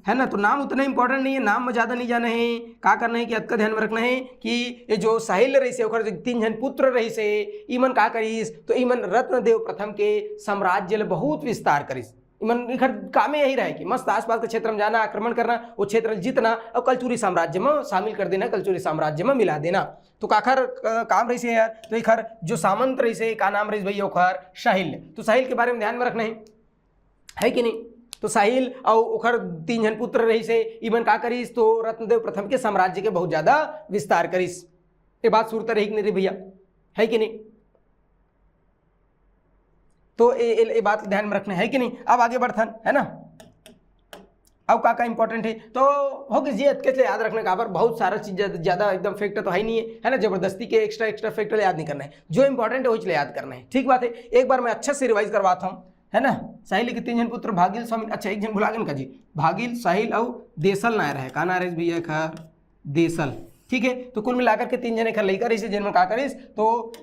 S1: है ना। तो नाम उतना इंपॉर्टेंट नहीं है, नाम में ज़्यादा नहीं जाना है। का करना है कि अतका ध्यान में रखना है कि ये जो साहिल रही से ओकर जो 3 जन पुत्र रही से ईमन का करीस, तो ईमन रत्नदेव प्रथम के साम्राज्य ले बहुत विस्तार करीस। ईमन इखर कामे यही रहे कि मस्त आसपास के क्षेत्र में जाना, आक्रमण करना, वो क्षेत्र जीतना और कलचुरी साम्राज्य में शामिल कर देना, कलचुरी साम्राज्य में मिला देना। तो काखर काम रही से यार, तो इखर जो सामंत रही से का नाम रही भैया ओखर साहिल। तो साहिल के बारे में ध्यान में रखना है कि नहीं। तो साहिल और ओखर 3 जन पुत्र रही से इवन का करीस, तो रत्नदेव प्रथम के साम्राज्य के बहुत ज्यादा विस्तार करीस। ये बात सुरता रही कि नहीं भैया, है कि नहीं। तो ये बात ध्यान में रखना है कि नहीं। अब आगे बढ़थन, है ना। अब का इंपॉर्टेंट है तो हो कि जी कैसे याद रखने का, पर बहुत सारा चीज ज्यादा एकदम फैक्टर तो है नहीं है ना। जबरदस्ती के एक्स्ट्रा फैक्टर याद नहीं करना है, जो इंपॉर्टेंट है वो इसलिए याद करना है। ठीक बात है, एक बार मैं अच्छे से रिवाइज करवाता हूँ, है ना। साहिल के 3 जन पुत्र भागिल स्वामी, अच्छा एक जन भुला गए का जी, भागिल साहिल और देसल नायर है, का नायर भैया खर देसल, ठीक है। तो कुल मिलाकर के 3 जने खर लेकर इसे जन्म का करिस, तो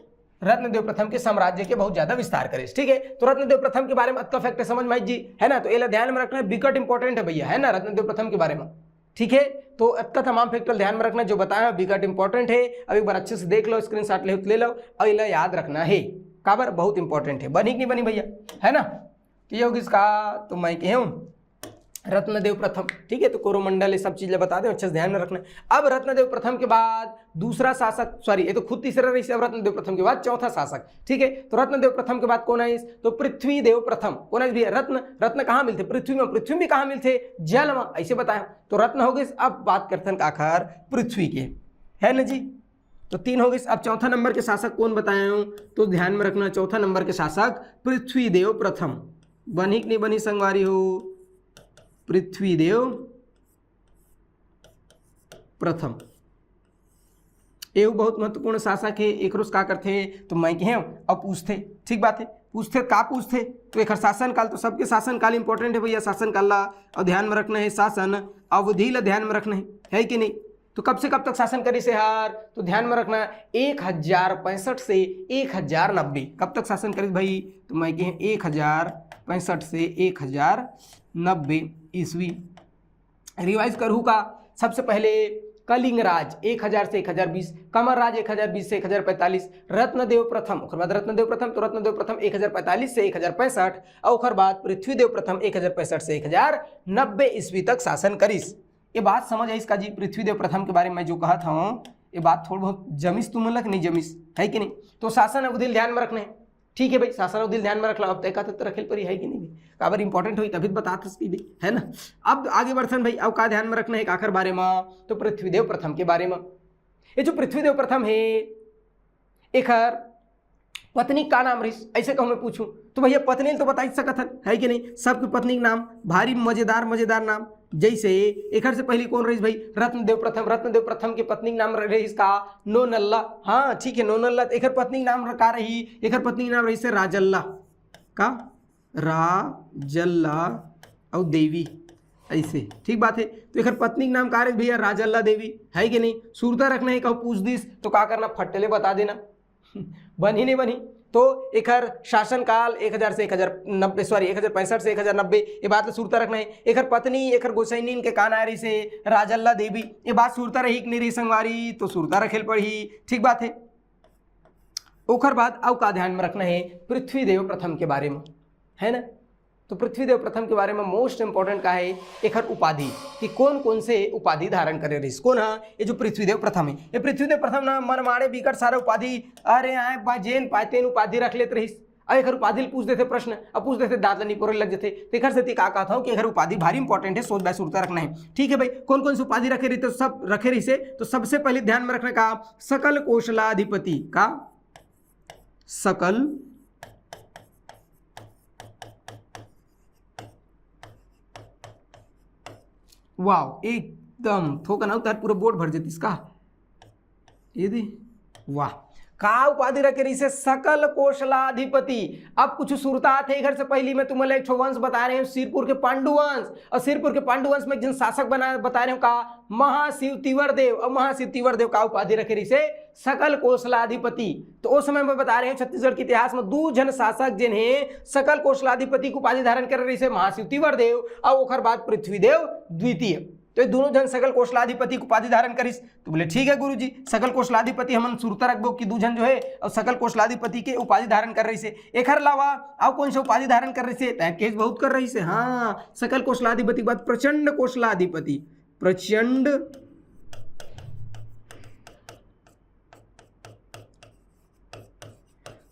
S1: रत्नदेव प्रथम के साम्राज्य के बहुत ज्यादा विस्तार करिस, ठीक है। तो रत्नदेव प्रथम के बारे में अतका फैक्ट समझ में जी, है ना। तो ये ध्यान में रखना है, विकट इंपॉर्टेंट है भैया, है ना, रत्नदेव प्रथम के बारे में, ठीक है। तो अतका तमाम फैक्टर ध्यान में रखना, जो बताया विकट इंपॉर्टेंट है। अब एक बार अच्छे से देख लो, स्क्रीनशॉट ले लो और ये याद रखना है, काबर बहुत इंपॉर्टेंट है। बनी कि नहीं बनी भैया, है ना। तो ये होगी इसका, तो मैं कहूँ रत्नदेव प्रथम, ठीक है। तो कोरोमंडल ये सब चीजें बता दें, अच्छे से ध्यान में रखना। अब रत्नदेव प्रथम के बाद दूसरा शासक, सॉरी ये तो खुद तीसरा रही, अब रत्नदेव प्रथम के बाद चौथा शासक, ठीक है। तो रत्नदेव प्रथम के बाद कौन है, तो पृथ्वीदेव प्रथम। कौन है भैया, रत्न कहाँ मिलते, पृथ्वी में, पृथ्वी में कहाँ मिलते, जल में, ऐसे बताया। तो रत्न हो गए। अब बात करते हैं आखिर पृथ्वी के, है ना जी। तो 3 हो गए। अब चौथा नंबर के शासक कौन बताया हूँ, तो ध्यान में रखना, चौथा नंबर के शासक पृथ्वीदेव प्रथम। बनी कि नहीं बनी संगवारी हो, पृथ्वीदेव प्रथम एवं बहुत महत्वपूर्ण शासक है। एक रोज का करते तो मैं कहे अब पूछते, ठीक बात है, पूछते का पूछते तो एक शासन काल, तो सबके शासन काल इंपॉर्टेंट है भैया, शासन काल और ध्यान में रखना है, शासन अवधि ला ध्यान में रखना है कि नहीं। तो कब से कब तक शासन करी से हार, तो ध्यान में रखना 1065 से 1090 कब तक शासन करी भाई, तो मैं कहे 1065 से 1090 ईस्वी। रिवाइज करूँ का, सबसे पहले कलिंग राज 1000 से 1020, कमर राज 1020 से 1045, रत्नदेव प्रथम, उसके बाद रत्नदेव प्रथम, तो रत्नदेव प्रथम 1045 से 1065 और उसके बाद पृथ्वीदेव प्रथम 1065 से 1090 ईस्वी तक शासन करीस। ये बात समझ आई इसका जी, पृथ्वीदेव प्रथम के बारे में जो कहा था ये बात थोड़ी बहुत जमिस तुम लग नहीं जमिस, है कि नहीं। तो शासन अवधि ध्यान में रखना है, ठीक है भाई, शासन अवधि ध्यान में रख लो। अब तय का रखेल पर है कि नहीं भी, काबर इंपॉर्टेंट हुई तभी बता सकती भी, है ना। अब आगे बढ़सन भाई, अब का ध्यान में रखना है आखिर बारे में, तो पृथ्वीदेव प्रथम के बारे में। ये जो पृथ्वीदेव प्रथम है एक पत्नी का नाम रही, ऐसे कहूँ मैं पूछूं तो भैया पत्नी तो बता ही सकत है कि नहीं, सबकी पत्नी का नाम भारी मजेदार नाम। जैसे एक से पहले कौन रही भाई, रत्नदेव प्रथम, रत्नदेव प्रथम की पत्नी का नाम रही इसका नोनल्ला, हाँ ठीक है नोनल्ला। एक पत्नी का नाम का रही, एक पत्नी का नाम रही से राजल्ला, का राजल्ला और देवी, ऐसे ठीक बात है। तो एक पत्नी का नाम का रही भैया राजल्ला देवी, है कि नहीं। सूरता रखना है, कहूँ पूछ दिस तो का करना, फटले बता देना बनी नहीं बनी। तो एक शासन काल 1000 से 1090, सॉरी 1065 से 1090, ये बात सूरता रखना है। एक पत्नी एक गोसैनी के कान आ रही से राजल्ला देवी, ये बात सूरता रही कि नहीं रही संगवारी, तो सूरता रखेल पड़ी, ठीक बात है। ओखर बाद अब का ध्यान में रखना है पृथ्वीदेव प्रथम के बारे में, है ना। तो पृथ्वीदेव प्रथम के बारे में मोस्ट इंपॉर्टेंट का है एक उपाधि, कि कौन कौन से उपाधि धारण करे रही, कौन है ये जो पृथ्वीदेव प्रथम है। ये पृथ्वीदेव प्रथम ना मन मारे बिकट सारा उपाधि, अरे आए बाजेन पातेन उपाधि रख लेते रही। एक उपाधि पूछ देते प्रश्न, अब पूछ देते दांत नहीं पोरे लग जाते। तो एक से का कहता हूँ कि अगर उपाधि भारी इंपॉर्टेंट है, सोच बाय सूरता रखना है, ठीक है भाई। कौन कौन सी उपाधि रखे रही, तो सब रखे रही से। तो सबसे पहले ध्यान में रखने का सकल कौशलाधिपति का, सकल वाह एकदम थोका ना उतार पूरा बोर्ड भर जाती इसका ये दी वाह का उपाधि रखे रही से सकल कौशलाधिपति। अब कुछ सुरता थे घर से पहली में तुम्हें एक वंश बता रहे हैं सिरपुर के पांडुवंश, और सिरपुर के पांडुवंश में जिन शासक बता रहे हो का महाशिव तिवर देव। और महाशिव तिवर देव का उपाधि रखे रही से सकल कौशलाधिपति। तो उस समय में बता रहे हैं छत्तीसगढ़ के इतिहास में दो जन शासक जिन्हें सकल कौशलाधिपति को उपाधि धारण कर रही से महाशिव तिवर देव और ओखर बाद पृथ्वीदेव द्वितीय। तो ये दोनों जन सकल कौशलाधिपति को उपाधि धारण करिस। तो बोले ठीक है गुरुजी सकल कौशलाधिपति हमन सुरता रखबो कि दो जन जो है और सकल कौशलाधिपति के उपाधि धारण कर रही से। एक अलावा और कौन सा उपाधि धारण कर रही से केस बहुत कर रही से। हाँ सकल कौशलाधिपति के बाद प्रचंड कौशलाधिपति, प्रचंड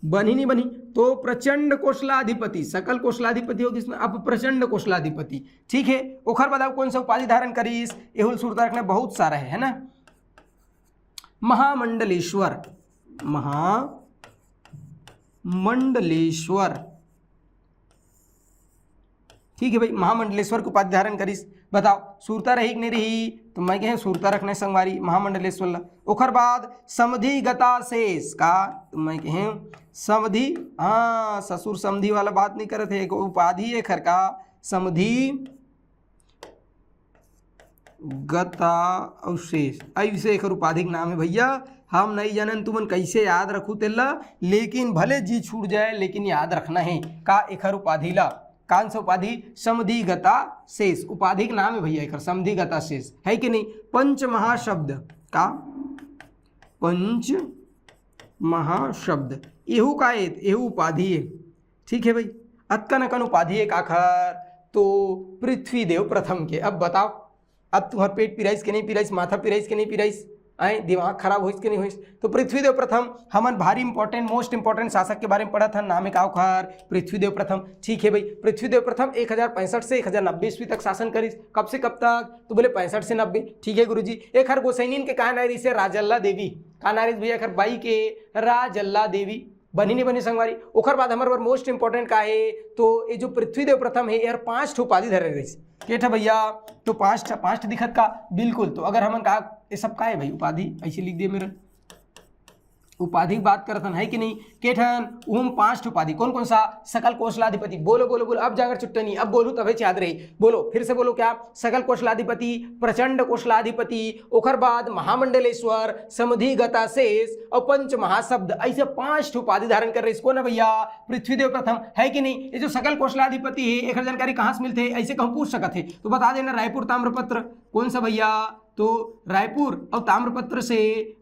S1: बनी नहीं बनी तो प्रचंड कौशलाधिपति, सकल कौशलाधिपति होगी इसमें अब प्रचंड कौशलाधिपति। ठीक है ओखर बताओ कौन सा उपाधि धारण करीस एहुल सुरता रखना बहुत सारा है ना। महामंडलेश्वर, महामंडलेश्वर ठीक है भाई महामंडलेश्वर को उपाधि धारण करीस। बताओ सुरता रही कि नहीं रही तो मैं कहें सुरता रखने संगवारी महामंडलेश्वर। ओखर बाद समधि गता शेष का तो मैं कहें समधि, हाँ ससुर समधि वाला बात नहीं करते एक उपाधि है खर का समधि गता और शेष ऐसे एक उपाधिक नाम है भैया। हम नहीं जानन तुमन कैसे याद रखू तेला लेकिन भले जी छूट जाए लेकिन याद रखना है का एक उपाधि ला कौन सा उपाधि समधिगता शेष उपाधिक नाम है भैया एक समधिगता शेष है कि नहीं। पंच महाशब्द का पंच महाशब्द एहू का एहू उपाधि है। ठीक है भाई अतकन अकन उपाधि एक आखर तो पृथ्वीदेव प्रथम के। अब बताओ अब तुम्हार पेट पिराइस के नहीं पिराइस, माथा पिराइस के नहीं पिराइस, आए दिमाग खराब होइस के नहीं होइस। तो पृथ्वीदेव प्रथम हमन भारी इंपॉर्टेंट मोस्ट इंपॉर्टेंट शासक के बारे में पढ़ा था नाम है का खर पृथ्वीदेव प्रथम। ठीक है भाई पृथ्वीदेव प्रथम 1065 से 1090 ईस्वी तक शासन करिस। कब से कब तक तो बोले 65 से 90। ठीक है गुरुजी एक हर गोसैनीन के कहा नारी से राजल्ला देवी का नारिस भैया खर बाई के राजल्ला देवी बनी नहीं बनी संगवारी। ओखर बाद हमारे मोस्ट इंपॉर्टेंट का है तो ये जो पृथ्वीदेव प्रथम है यार 5 उपाधि धरे रही केठा भैया तो 5 दिखत का बिल्कुल। तो अगर हमन कहा ये सब का है भाई उपाधि ऐसे लिख दिए मेरे उपाधि की बात करतन है कि नहीं केठन उम 5 उपाधि कौन कौन सा सकल कौशलाधिपति। बोलो बोलो बोलो अब जाकर चुट्टा नहीं अब बोलू तभी याद रही। बोलो फिर से बोलो क्या सकल कौशलाधिपति, प्रचंड कौशलाधिपति, ओखर बाद महामंडलेश्वर, समधिगता शेष और पंच महाशब्द ऐसे 5 उपाधि धारण कर रहे। इसको ना भैया पृथ्वीदेव प्रथम है कि नहीं। ये जो सकल कौशलाधिपति है एक जानकारी कहाँ से मिलते है ऐसे कहूँ पूछ सकते है तो बता देना रायपुर ताम्रपत्र कौन सा भैया तो रायपुर और ताम्रपत्र से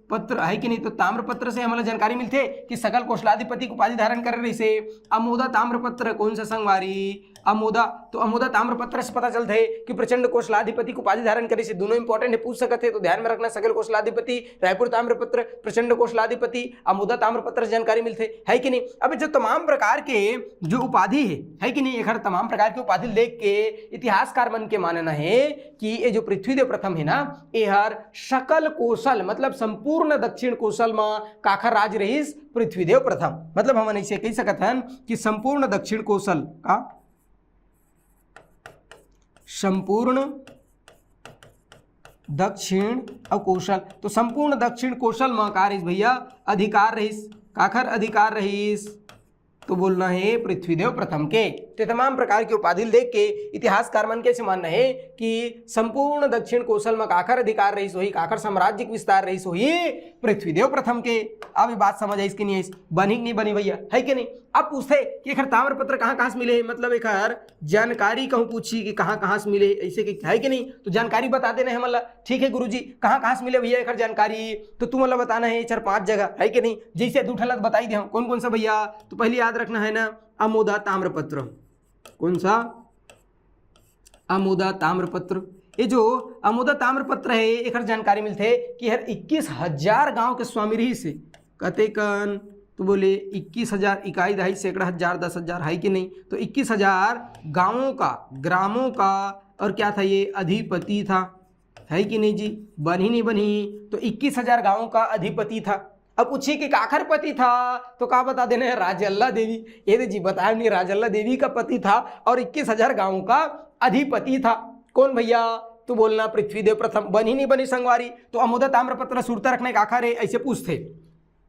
S1: पत्र है कि नहीं। तो ताम्रपत्र से हमें जानकारी मिलते कि सकल कौशलाधिपति को उपाधि धारण कर रही से अमोदा ताम्रपत्र कौन सा संगवारी अमोदा। तो अमोदा ताम्रपत्र से पता चलता है कि प्रचंड कौशलाधिपति को उपाधि धारण करे से दोनों इंपॉर्टेंट है पूछ सकते हैं तो ध्यान में रखना सकल कौशलाधिपति रायपुर ताम्रपत्र प्रचंड कौशलाधिपति अमोदा ताम्रपत्र से जानकारी मिलते है कि नहीं। अब जो तमाम प्रकार के जो उपाधि है कि नहीं एक तमाम प्रकार के उपाधि देख के इतिहासकार मन के मानना है कि ये जो पृथ्वीदेव प्रथम है ना ये हर सकल कौशल मतलब संपूर्ण दक्षिण कौशल में काखर राज रहीस पृथ्वीदेव प्रथम। मतलब हम ऐसे कह सकते हैं कि संपूर्ण दक्षिण कौशल का संपूर्ण दक्षिण और कौशल तो संपूर्ण दक्षिण कौशल में का रहीस भैया अधिकार रहीस काखर अधिकार रहीस तो बोलना है पृथ्वीदेव प्रथम के। तो तमाम प्रकार की उपाधि देख के इतिहासकार मन कैसे मानना है कि संपूर्ण दक्षिण कौशल में काखर अधिकार रही सोही काखर साम्राज्य विस्तार रही सोही पृथ्वीदेव प्रथम के। अब ये बात समझ आई इसकी नहीं बनी नहीं बनी भैया है कि नहीं। अब पूछते कि एक ताम्रपत्र कहाँ से मिले मतलब एक जानकारी कहूँ पूछी कि कहाँ से मिले ऐसे कि है कि नहीं। तो जानकारी बता देना है मतलब ठीक है गुरुजी कहाँ से मिले भैया एक जानकारी तो तुम मतलब बताना है 4-5 जगह है कि नहीं। जैसे दूठलत बताई दे कौन कौन सा भैया तो पहले याद रखना है ना अमोदा ताम्रपत्र कौन सा अमोदा ताम्रपत्र। ये जो अमोदा ताम्रपत्र है एक जानकारी मिलते है कि हर 21,000 गांव के स्वामी रही से कहते कन तो बोले 21,000 इकाई दहाई सैकड़ा हजार 10,000 है कि नहीं। तो 21,000 गांवों का ग्रामों का और क्या था ये अधिपति था है कि नहीं जी बनी नहीं बनी। तो 21,000 गांवों का अधिपति था। अब पूछिए कि काखर पति था तो क्या बता देना है राजल्ला देवी। ये जी बताया नहीं राजल्ला देवी का पति था और 21,000 गांवों का अधिपति था। कौन भैया तो बोलना पृथ्वीदेव प्रथम। बनी नहीं बनी संगवारी तो अमुदा ताम्रपत्र सुरता रखना एक आखर है, ऐसे पूछते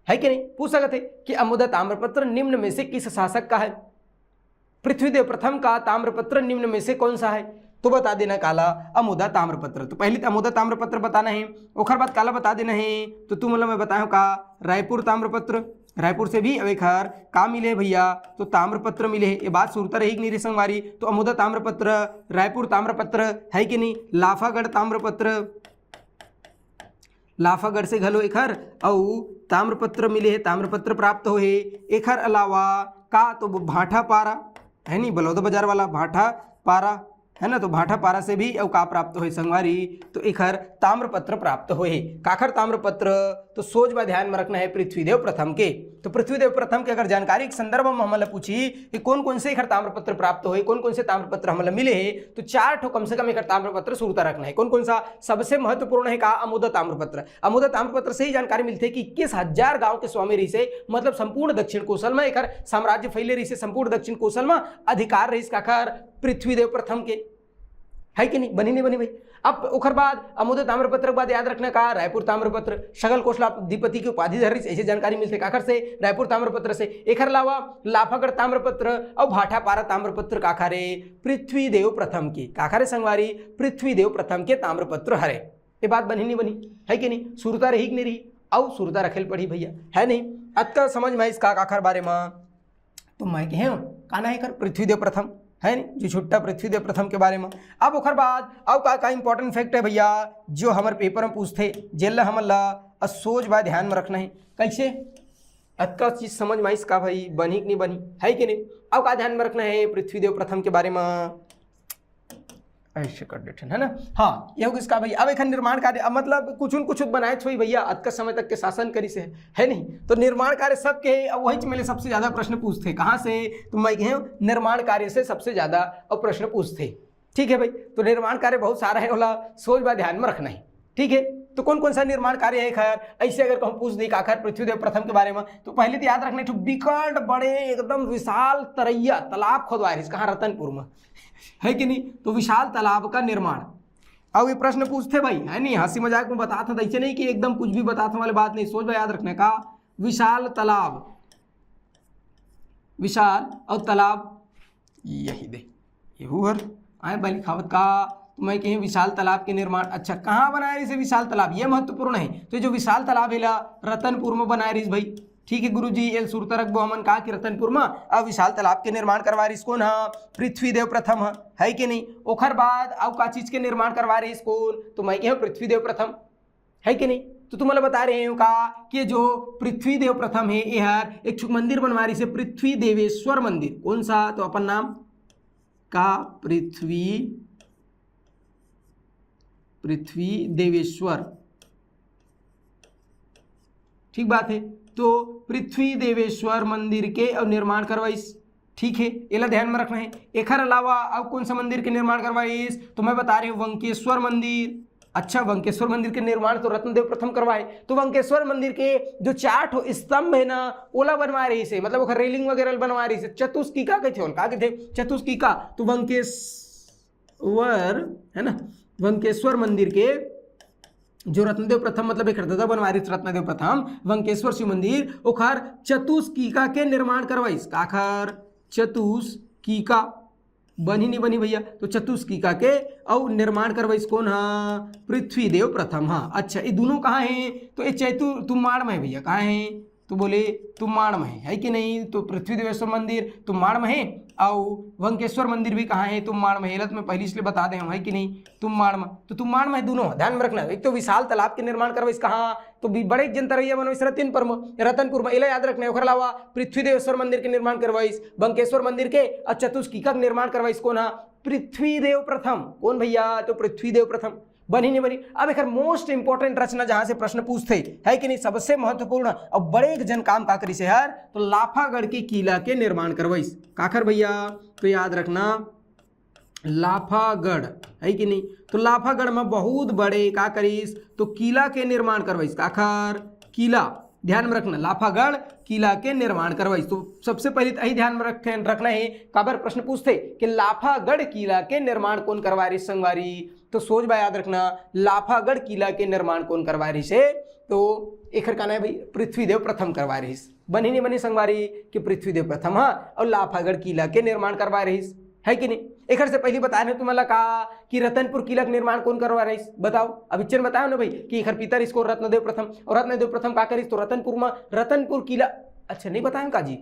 S1: है कि नहीं, पूछ सकते कि अमुदा ताम्रपत्र निम्न में से किस शासक का है। पृथ्वीदेव प्रथम का ताम्रपत्र निम्न में से कौन सा है, तो बता देना काला अमुदा ताम्रपत्र। तो पहले तो अमुदा ताम्रपत्र बताना है, ओखर बाद काला बता देना है। तो तुम मतलब मैं बताऊँ का रायपुर ताम्रपत्र, रायपुर से भी अब एक हर का मिले है भैया, तो ताम्रपत्र मिले है। ये बात सुरता रहेगी नहीं रे संगवारी। तो अमुदा ताम्रपत्र, रायपुर ताम्रपत्र है कि नहीं, लाफागढ़ ताम्रपत्र, लाफागढ़ से घलो एक हर और ताम्रपत्र मिले है, ताम्रपत्र प्राप्त हो है। एक हर अलावा का तो भाठा पारा है नहीं, बलौदा बाजार वाला भाठा पारा है ना, तो भाठा पारा से भी का प्राप्त हो संगवारी, तो एक हर ताम्रपत्र प्राप्त हो। काखर ताम्रपत्र, तो सोच बा ध्यान में रखना है पृथ्वीदेव प्रथम के। तो पृथ्वीदेव प्रथम के अगर जानकारी के संदर्भ में हमला पूछी कि कौन कौन से एक हर ताम्रपत्र प्राप्त हो, कौन कौन से ताम्रपत्र हमला मिले है, तो 4 ठो कम से कम एक हर ताम्रपत्र सुरता रखना है। कौन कौन सा, सबसे महत्वपूर्ण है का अमुदा ताम्रपत्र। अमुदा ताम्रपत्र से ही जानकारी मिलती है कि 21,000 गांव के स्वामी रही से, मतलब संपूर्ण दक्षिण कौशल में एक हर साम्राज्य फैले रही से, संपूर्ण दक्षिण कौशल में अधिकार रही काखर पृथ्वीदेव प्रथम के, है कि नहीं, बनी नहीं बनी भाई। अब ओखर बाद अमुदा ताम्रपत्र के बाद याद रखना का रायपुर ताम्रपत्र, सगल कौशलाधिपति की उपाधि धर रही, ऐसे जानकारी मिलती है काखर से, रायपुर ताम्रपत्र से। एक अलावा लाफागढ़ ताम्रपत्र और भाठा पारा ताम्रपत्र काखरे पृथ्वीदेव प्रथम की, काखरे संगवारी पृथ्वीदेव प्रथम के ताम्रपत्र हरे। ये बात बनी नहीं बनी, है कि नहीं, सुरता रही कि नहीं रही, और सुरता रखेल पड़ी भैया, है नहीं। अतका समझ में इसका काखर बारे में तो मैं कहे काना है कर पृथ्वीदेव प्रथम, है नहीं, जो छुट्टा पृथ्वीदेव प्रथम के बारे में। अब ओखर बाद अब का इंपॉर्टेंट फैक्ट है भैया, जो हमारे पेपर में पूछते जेल हमला सोच बा ध्यान में रखना है। कैसे अतका चीज समझ में इसका भाई बनी कि नहीं बनी, है कि नहीं। अब का ध्यान में रखना है पृथ्वीदेव प्रथम के बारे में, ऐसे कर देते है ना। हाँ यह किसका भाई, अब एक निर्माण कार्य, मतलब कुछ बनाए छोई भैया, अत का समय तक के शासन करी से, है नहीं। तो निर्माण कार्य सबके, अब वही मेरे सबसे ज्यादा प्रश्न पूछते कहाँ से, तो मैं कहे निर्माण कार्य से सबसे ज्यादा अब प्रश्न पूछते, ठीक है भाई। तो निर्माण कार्य बहुत सारा है, वाला सोच बा ध्यान में रखना है, ठीक है। तो कौन कौन सा निर्माण कार्य है खैर, ऐसे अगर कहूँ पूछ दी काखर पृथ्वीदेव प्रथम के बारे में, तो पहले तो याद रखना है विकट बड़े एकदम विशाल तरैया तालाब खोदवाए कहाँ, रतनपुर में, है कि नहीं। तो विशाल तालाब का निर्माण, अब ये प्रश्न पूछते भाई, है नहीं, हंसी मजाक में बता था, ऐसे नहीं कि एकदम कुछ भी बताने वाली बात नहीं, सोच भाई याद रखने का विशाल तालाब, विशाल और तालाब यही दे ये हुआ आए बाली खावत का। तो मैं कहीं विशाल तालाब के निर्माण, अच्छा कहाँ बनाए रही से विशाल तालाब, ये महत्वपूर्ण है। तो जो विशाल तालाब है रतनपुर में बनाए रही भाई, ठीक है गुरुजी। एल सुरता रखबो हमन कहा कि रतनपुर में अब विशाल तालाब के निर्माण करवा रही कौन, हाँ पृथ्वीदेव प्रथम, है कि नहीं। ओखर बाद अब का चीज के निर्माण करवा रही कौन, तो मैं कहूँ पृथ्वीदेव प्रथम, है कि नहीं। तो तुम बता रहे हो का कि जो पृथ्वीदेव प्रथम है यह एक मंदिर बनवा रही से पृथ्वी देवेश्वर मंदिर, कौन सा, तो अपन नाम का पृथ्वी देवेश्वर, ठीक बात है। तो पृथ्वी देवेश्वर मंदिर के अब निर्माण करवाइस, ठीक है, ये ध्यान में रखना है। एक अलावा अब कौन सा मंदिर के निर्माण करवाइस, तो मैं बता रही हूँ वंकेश्वर मंदिर। अच्छा वंकेश्वर मंदिर के निर्माण तो रत्नदेव प्रथम करवाए, तो वंकेश्वर मंदिर के जो 4 ठो स्तंभ है ना ओला बनवा रही से, मतलब रेलिंग वगैरह बनवा रही से, चतुष्कीका के थे, का थे चतुष्कीका। तो वंकेश्वर है ना, वंकेश्वर मंदिर के जो रत्नदेव प्रथम मतलब एक दादा बनवा रही रत्नदेव प्रथम वंकेश्वर शिव मंदिर, ओखर चतुष्कीका के निर्माण करवाइस, काखर चतुष्कीका, बनी नहीं बनी भैया, तो चतुष्कीका के और निर्माण करवाइस कौन, हाँ पृथ्वीदेव प्रथम। हाँ अच्छा ये दोनों कहाँ हैं, तो ये तुम्बाड़ में है भैया, कहाँ है, तो बोले तुम्बाड़ में है कि नहीं। तो पृथ्वीदेवेश्वर मंदिर तुम्बाड़ में है और वंकेश्वर मंदिर भी कहाँ है, तुम्बाड़ में। हेलत में पहले इसलिए बता दें हम, है कि नहीं, तुम्बाड़ में। तो तुम्बाड़ में दोनों ध्यान में रखना। एक तो विशाल तालाब के निर्माण करवाइस कहाँ, तो बड़े जनतरैया बनवाइस रतनपुर में, इला याद रखना है। अलावा पृथ्वीदेवेश्वर मंदिर के निर्माण करवाइस वंकेश्वर मंदिर के, और चतुष्कीका के निर्माण करवाइस कौन, पृथ्वीदेव प्रथम, कौन भैया, तो पृथ्वीदेव प्रथम, बनी नहीं बनी। अब एक मोस्ट इंपोर्टेंट रचना जहां से प्रश्न पूछते है कि नहीं, सबसे महत्वपूर्ण और बड़े जन काम का करी से यार, तो लाफागढ़ के किला के निर्माण करवाइस, काखर भैया, तो याद रखना लाफागढ़, है कि नहीं। तो लाफागढ़ में बहुत बड़े का करीस, तो किला के निर्माण करवाइस, काखर किला, ध्यान में रखना लाफागढ़ किला के निर्माण करवाइस। तो सबसे पहले तो यही ध्यान में रखना है, काबर प्रश्न पूछते कि लाफागढ़ किला के निर्माण कौन करवा रही संगवारी, तो सोच बा याद रखना लाफागढ़ किला के निर्माण कौन करवा रही से, तो एखर कहना है भाई पृथ्वीदेव प्रथम करवा रही, बनी नहीं बनी संगवारी कि पृथ्वीदेव प्रथम, हाँ, और लाफागढ़ किला के निर्माण करवा रही है कि नहीं। एक से पहले बताया नहीं तुम्हारा कहा कि रतनपुर किला का निर्माण कौन करवा रही, बताओ अभी चल बताओ ना भाई कि एखर पितर इसको रत्नदेव प्रथम, और रत्नदेव प्रथम का करी तो रतनपुर में रतनपुर किला, अच्छा नहीं बताया का जी,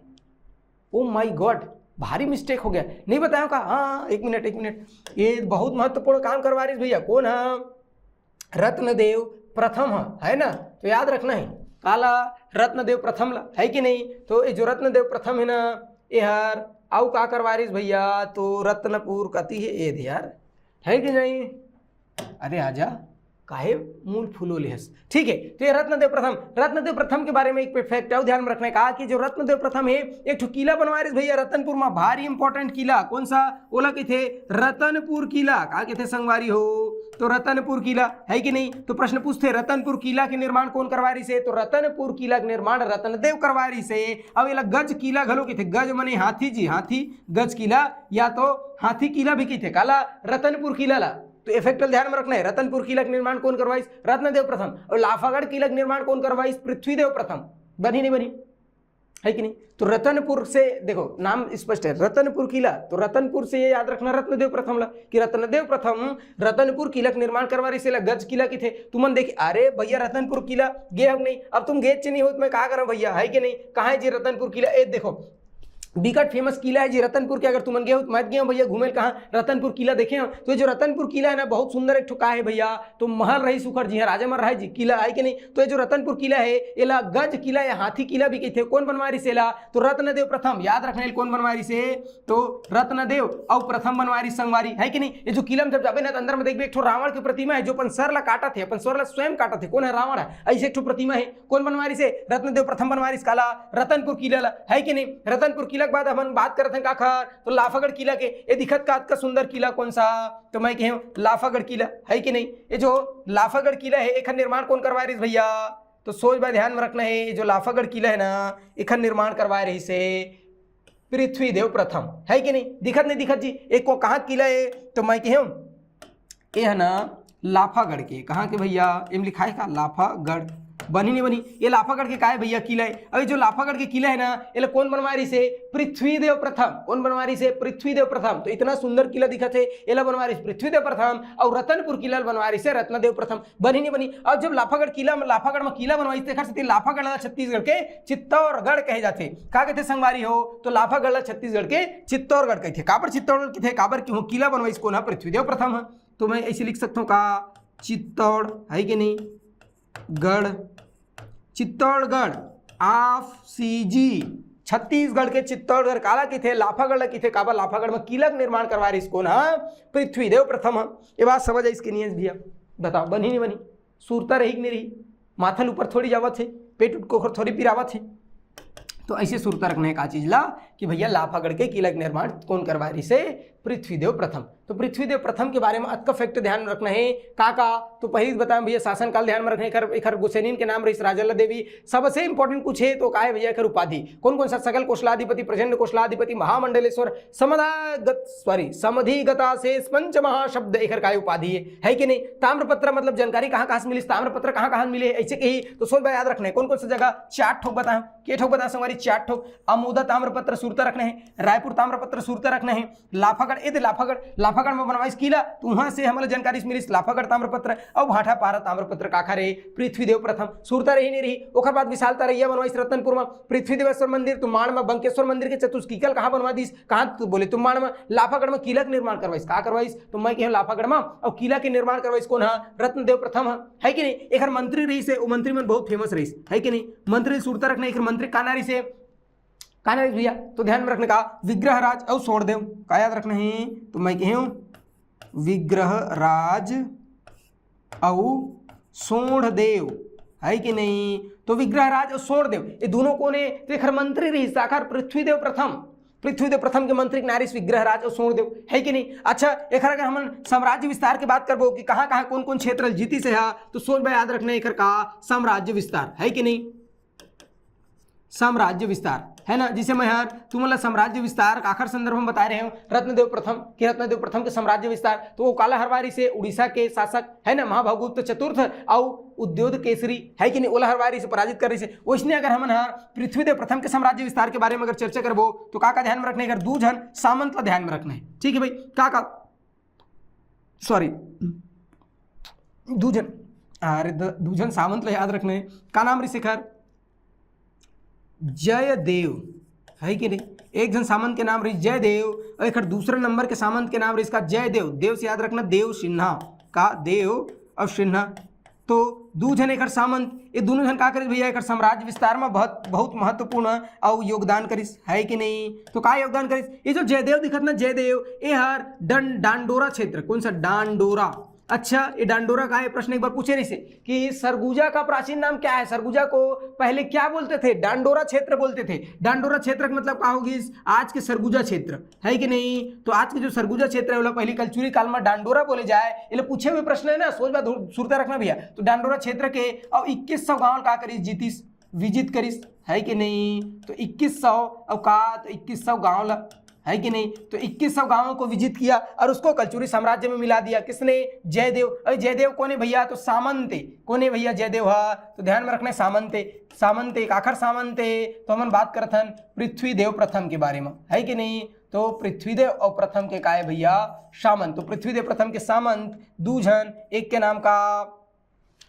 S1: ओ माय गॉड भारी मिस्टेक हो गया, नहीं बताया का, हाँ एक मिनट, ये बहुत महत्वपूर्ण काम करवा रही भैया, कौन है, रत्नदेव प्रथम है ना, तो याद रखना है काला रत्नदेव प्रथम ला, है कि नहीं। तो ये जो रत्नदेव प्रथम है ना, यार आओ का करवा रही भैया, तो रत्नपुर कति है ये यार, है कि नहीं, अरे आजा काहे मूल फूलो लेहस, ठीक है। तो ये रत्नदेव प्रथम के बारे में एक फैक्ट है ध्यान में रखने का कि जो रत्नदेव प्रथम है एक ठो किला बनवा रहे भैया रतनपुर में, भारी इंपॉर्टेंट किला, कौन सा ओला के थे, रतनपुर किला, का के थे संगवारी हो, तो रतनपुर किला है कि नहीं। तो प्रश्न पूछते रतनपुर किला के निर्माण कौन करवा रही से, तो रतनपुर किला के निर्माण रत्नदेव करवा रही से। अब ये गज किला घलो के थे, गज मने हाथी जी, हाथी गज किला या तो हाथी किला भी की थे, काला रतनपुर किला ला, तो इफेक्ट ध्यान में रखना है, रतनपुर किला का निर्माण कौन करवाइस, रत्नदेव प्रथम, और लाफागढ़ किला का निर्माण कौन करवाइस, पृथ्वीदेव प्रथम, बनी नहीं बनी, है कि नहीं। तो रतनपुर से देखो नाम स्पष्ट है, रतनपुर किला, तो रतनपुर से ये याद रखना रत्नदेव प्रथम ला, कि रत्नदेव प्रथम रतनपुर किला का निर्माण करवा रही से, गज किला की थे। तुमन देखिए अरे भैया रतनपुर किला गे हम नहीं, अब तुम गेच नहीं हो तो मैं कहा करूं भैया, है कि नहीं, कहाँ है जी रतनपुर किला, ए देखो बिकट फेमस किला है जी रतनपुर के, अगर तुम गए हो तो मैं गया भैया घूमे कहाँ, रतनपुर किला देखे हो, तो जो रतनपुर किला है ना बहुत सुंदर एक ठुका है भैया, तो महल रही सुखर जी है, राजा मर रहा है जी, किला है कि नहीं। तो ये जो रतनपुर किला है एला गज किला या हाथी किला भी कहते, कौन बनवा रही से, तो रत्नदेव प्रथम, याद रखने कौन बनवा रही से, तो रत्नदेव और प्रथम बनवा रही संगवारी, है कि नहीं। ये जो किला में जब जाबे ना तो अंदर में देखबे एक ठो रावण की प्रतिमा है, जो अपन सर ला काटा थे, अपन सर ला स्वयं काटा थे, कौन है, रावण है, ऐसे एक ठो प्रतिमा है, कौन बनवा रही से, रत्नदेव प्रथम बनवा रही काला रतनपुर किला ला, है कि नहीं। रतनपुर किला के बाद हम बात करते हैं काखर, तो लाफागढ़ किला के, ये दिखत का सुंदर किला कौन सा, तो मैं कहूं लाफागढ़ किला, है कि नहीं। ये जो लाफागढ़ किला है एक निर्माण कौन करवा रही भैया, तो सोच भाई ध्यान में रखना है, जो लाफागढ़ किला है ना एक निर्माण करवा रही से पृथ्वीदेव प्रथम, है कि नहीं, दिखत नहीं दिखत जी, एक को कहाँ किला है, तो मैं कहूं ये है ना लाफागढ़ के, कहाँ के भैया, एम लिखा है का लाफागढ़, बनी नहीं बनी, ये लाफागढ़ के का है भैया किला है। अभी जो लाफागढ़ के किला है ना ये कौन बनवा रही से, पृथ्वीदेव प्रथम, कौन बनवा रही से, पृथ्वीदेव प्रथम। तो इतना सुंदर किला दिखा थे, ये बनवा रही पृथ्वीदेव प्रथम, और रतनपुर किला बनवा रही से रत्नदेव प्रथम, बनी नहीं बनी। और जब लाफागढ़ में किला बनवाई थे, लाफागढ़ छत्तीसगढ़ के चित्तौड़गढ़ कहे जाते, का कहते संगवारी हो, तो लाफागढ़ छत्तीसगढ़ के चित्तौड़गढ़ कहते, काबर चित्तौड़गढ़ के थे, काबर क्यों किला बनवाई कौन है, पृथ्वीदेव प्रथम है। तो मैं ऐसे लिख सकता हूँ का चित्तौड़, है कि नहीं, गढ़, चित्तौड़गढ़ ऑफ सीजी, छत्तीसगढ़ के चित्तौड़गढ़ काला की थे, लाफागढ़ की थे, काबा लाफागढ़ में किला निर्माण करवा रही इसको ना पृथ्वीदेव प्रथम है। ये बात समझ आई इसके नियम भैया, बताओ बनी नहीं बनी, सूरता रही कि नहीं रही, माथन ऊपर थोड़ी जावत है, पेट उठ को थोड़ी पिरावत है, तो ऐसे सुरता रखना है का चीज ला कि भैया लाफागढ़ के किला निर्माण कौन करवा रही से, पृथ्वीदेव प्रथम। तो पृथ्वीदेव प्रथम के बारे में अतका फैक्ट ध्यान में रखना है का, तो पहले बताएं भैया शासनकाल ध्यान में रखने, एक गुसैनीन के नाम रही राजल्ला देवी, सबसे इंपॉर्टेंट कुछ है तो का है भैया एक उपाधि, कौन कौन सा, सकल कोशलाधिपति, प्रचंड कोशलाधिपति, महामंडलेश्वर, समधिगता से पंच महाशब्द एक का उपाधि है कि नहीं। ताम्रपत्र मतलब जानकारी कहाँ कहाँ से मिली, ताम्रपत्र कहाँ कहाँ मिले, ऐसे कही तो सोच याद रखना है, कौन कौन सी जगह, 4 ठोक बताएं, के ठोक बताएं संगवारी, 4 ठोक, अमोदा ताम्रपत्र सूरता रखना है, रायपुर ताम्रपत्र सूरता रखना है, लाफागढ़, लाफागढ़ में बनवाइस किला, तो वहां से हमारे जानकारी मिली लाफागढ़ ताम्रपत्र, और भाटा पारा ताम्रपत्र काखा रे पृथ्वीदेव प्रथम, सूरता रही नहीं रही, ओकर बाद विशालता रही बनवाइस रतनपुर में पृथ्वीदेवेश्वर मंदिर, तुमाड़ में बंकेश्वर मंदिर के चतुष्कीकल कहाँ बनवा दीस, कहाँ तो बोले तुमाड़ में, लाफागढ़ में किला का निर्माण करवाइस, कहाँ करवाइस, तो मैं कहूँ लाफागढ़ में, और किला के निर्माण करवाइस कौन है, रत्नदेव प्रथम है कि नहीं। एक मंत्री रही से, वो मंत्री में बहुत फेमस रही है कि नहीं, मंत्री सूरता रखना, एक मंत्री कानारी से, काना भैया, तो ध्यान में रखने का विग्रहराज और सोड़देव का याद रखना है, तो मैं कहूं विग्रहराज और सोढ़देव, है कि नहीं। तो विग्रहराज और सोढ़देव ये दोनों को ने तो एक मंत्री रही साकार पृथ्वीदेव प्रथम के मंत्री नारी विग्रहराज और सोढ़देव, है कि नहीं। अच्छा एक अगर हम साम्राज्य विस्तार की बात करबो कि कहाँ कहाँ कौन कौन क्षेत्र जीती से है, तो सोच भाई याद रखना एक का साम्राज्य विस्तार, है कि नहीं, साम्राज्य विस्तार, है ना। जिसे मैं यार तुम मतलब साम्राज्य विस्तार आखिर संदर्भ में बता रहे हो रत्नदेव प्रथम कि रत्नदेव प्रथम के साम्राज्य विस्तार, तो वो काला हरवारी से उड़ीसा के शासक है ना महाभगुप्त चतुर्थ और उद्योत केसरी है कि नहीं ओला हरवारी से पराजित कर रही से। वैसने अगर हम पृथ्वीदेव प्रथम के साम्राज्य विस्तार के बारे में अगर चर्चा करबो तो का ध्यान में रखना है, अगर दूजन सामंत का ध्यान में रखना है। ठीक है भाई, का सॉरी दूजन, अरे दूजन सामंत याद रखना है। का नाम ऋषिखर जयदेव है कि नहीं, एक जन सामंत के नाम रही जयदेव और एक दूसरे नंबर के सामंत के नाम रही इसका जयदेव, देव से याद रखना देव सिन्हा का देव और सिन्हा। तो दूजन एक सामंत, ये दोनों जन का करिस भैया एक साम्राज्य विस्तार में बहुत महत्वपूर्ण और योगदान करिस है कि नहीं। तो का योगदान करिस, ये जो जयदेव दिखत ना जयदेव ये हर डांडोरा क्षेत्र, कौन सा डांडोरा, अच्छा ये डांडोरा का है, प्रश्न एक बार पूछे रही से कि सरगुजा का प्राचीन नाम क्या है, सरगुजा को पहले क्या बोलते थे, डांडोरा क्षेत्र बोलते थे। डांडोरा क्षेत्र का मतलब क्या होगी, आज के सरगुजा क्षेत्र है कि नहीं। तो आज के जो सरगुजा क्षेत्र है वो पहले कलचुरी काल में डांडोरा बोले जाए, ये पूछे हुए प्रश्न है ना, सोच बात सुरता रखना भैया। तो डांडोरा क्षेत्र के और 2100 गाँव का करिस जीतीस विजित करिस है कि नहीं। तो 2100 और का तो 2100 गाँव है कि नहीं। तो 2100 गांवों को विजित किया और उसको कलचुरी साम्राज्य में मिला दिया, किसने, जयदेव। अरे जयदेव कौन है भैया, तो सामंते, कौन है भैया जयदेव, हाँ तो ध्यान में रखना है सामंते, सामंते आखिर सामंते। तो हम बात करते हैं पृथ्वीदेव प्रथम के बारे में है कि नहीं। तो पृथ्वीदेव और प्रथम के का है भैया सामंत। तो पृथ्वीदेव प्रथम के सामंत दूजन, एक के नाम का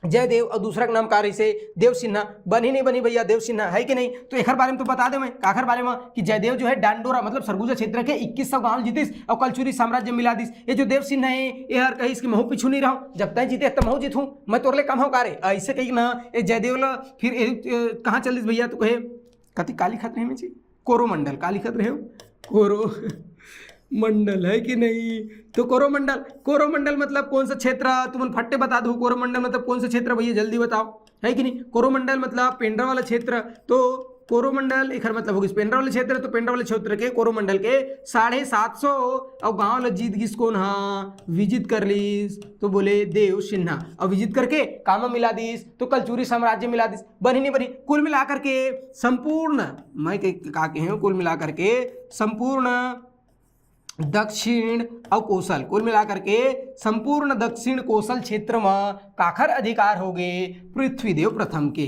S1: जयदेव और दूसरा का नाम का रही से देव सिन्हा, बनी नहीं बनी भैया देव सिन्हा है कि नहीं। तो एक बारे में तो बता दे मैं काखर बारे में कि जयदेव जो है डांडोरा मतलब सरगुजा क्षेत्र के 2100 गांव जीतीस और कलचुरी साम्राज्य मिला दिस। ये जो देव सिन्हा है ये हर कहीं इसके महू पीछू नहीं रहा, जब तक जीते तब महू जीतूँ मैं तोरले कम हो का रे ऐसे कही ना। ये जयदेव ला फिर कहाँ चल दिस भैया, तो कहे कति काली खत रहे में कोरोमंडल, काली खत रहे हो कोरो मंडल है कि नहीं। तो कोरोमंडल, कोरोमंडल मतलब कौन सा क्षेत्र, तुम फट्टे बता दो, कोरोमंडल मतलब कौन सा क्षेत्र भैया जल्दी बताओ है कि नहीं। कोरोमंडल मतलब पेंड्रा वाला क्षेत्र, तो कोरोमंडल एक मतलब होगी पेंड्रा वाले क्षेत्र, तो पेंड्रा वाले क्षेत्र के कोरोमंडल के 750 और गाँव जीत गिस कौन, हाँ विजित कर लीस, तो बोले देव सिन्हा और विजित करके काम मिला दीस, तो कलचुरी साम्राज्य मिला दीस, बनी नहीं बनी। कुल मिलाकर के संपूर्ण मैं कहा के हैं, कुल मिलाकर के संपूर्ण दक्षिण और कौशल, कुल मिलाकर के संपूर्ण दक्षिण कौशल क्षेत्र में काखर अधिकार हो गए पृथ्वीदेव प्रथम के,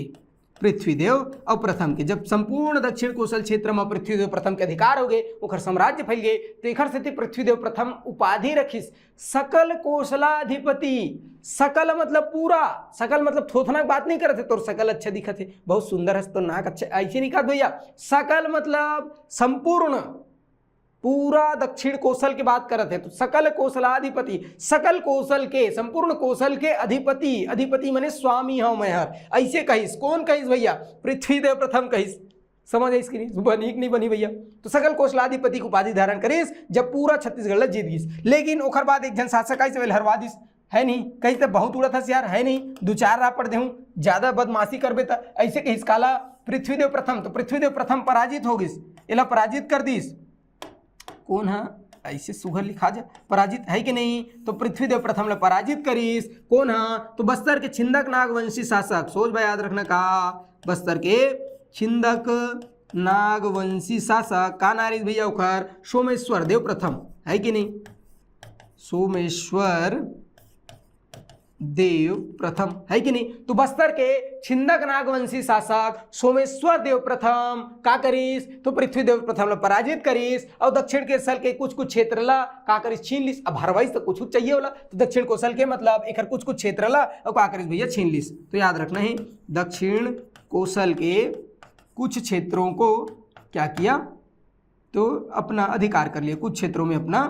S1: पृथ्वीदेव और प्रथम के। जब संपूर्ण दक्षिण कौशल क्षेत्र में पृथ्वीदेव प्रथम के अधिकार हो गए ओखर साम्राज्य फैल गए, तो एक से पृथ्वीदेव प्रथम उपाधि रखिस सकल कौशलाधिपति। सकल मतलब पूरा, सकल मतलब थोथना की बात नहीं करते, तो सकल अच्छा दिखत है, बहुत सुंदर है, तो नाक अच्छा ऐसे नहीं कहा भैया। सकल मतलब संपूर्ण पूरा दक्षिण कौशल की बात करते हैं, तो सकल कौशलाधिपति, सकल कौशल के संपूर्ण कौशल के अधिपति, अधिपति माने स्वामी हूं मैं हर ऐसे कहिस, कौन कहिस भैया, पृथ्वीदेव प्रथम कहिस, समझ है इसकी नहीं बनी कि नहीं बनी भैया। तो सकल कौशलाधिपति की उपाधि धारण करिस जब पूरा छत्तीसगढ़ जीत गईस। लेकिन ओखर बाद एक जन शासक आई से हरवा दिस है नहीं, कहीं तो बहुत उड़ा था यार है नहीं, दो चार राह पढ़ देहूँ ज्यादा बदमाशी करबे तो ऐसे कहिस काला पृथ्वीदेव प्रथम। तो पृथ्वीदेव प्रथम पराजित हो गिस, इला पराजित कर दिस, कौन है ऐसे सुघर लिखा जा पराजित है कि नहीं। तो पृथ्वीदेव प्रथम ने पराजित करीस, कौन है, तो बस्तर के छिंदक नागवंशी शासक, सोच भाई याद रखना का, बस्तर के छिंदक नागवंशी शासक का नारिस भैया उखर सोमेश्वर देव प्रथम है कि नहीं, सोमेश्वर देव प्रथम है कि नहीं। तो बस्तर के छिंदक नागवंशी शासक सोमेश्वर देव प्रथम का करीस, तो पृथ्वीदेव प्रथम ने पराजित करीस और दक्षिण कौशल के कुछ कुछ क्षेत्र ला का करीस छीन लीस। अब हरवाइस तो कुछ चाहिए होला, तो दक्षिण कौशल के मतलब एक कुछ कुछ क्षेत्र ला और का करीस भैया छीन लीस। तो याद रखना है दक्षिण कौशल के कुछ क्षेत्रों को क्या किया, तो अपना अधिकार कर लिया, कुछ क्षेत्रों में अपना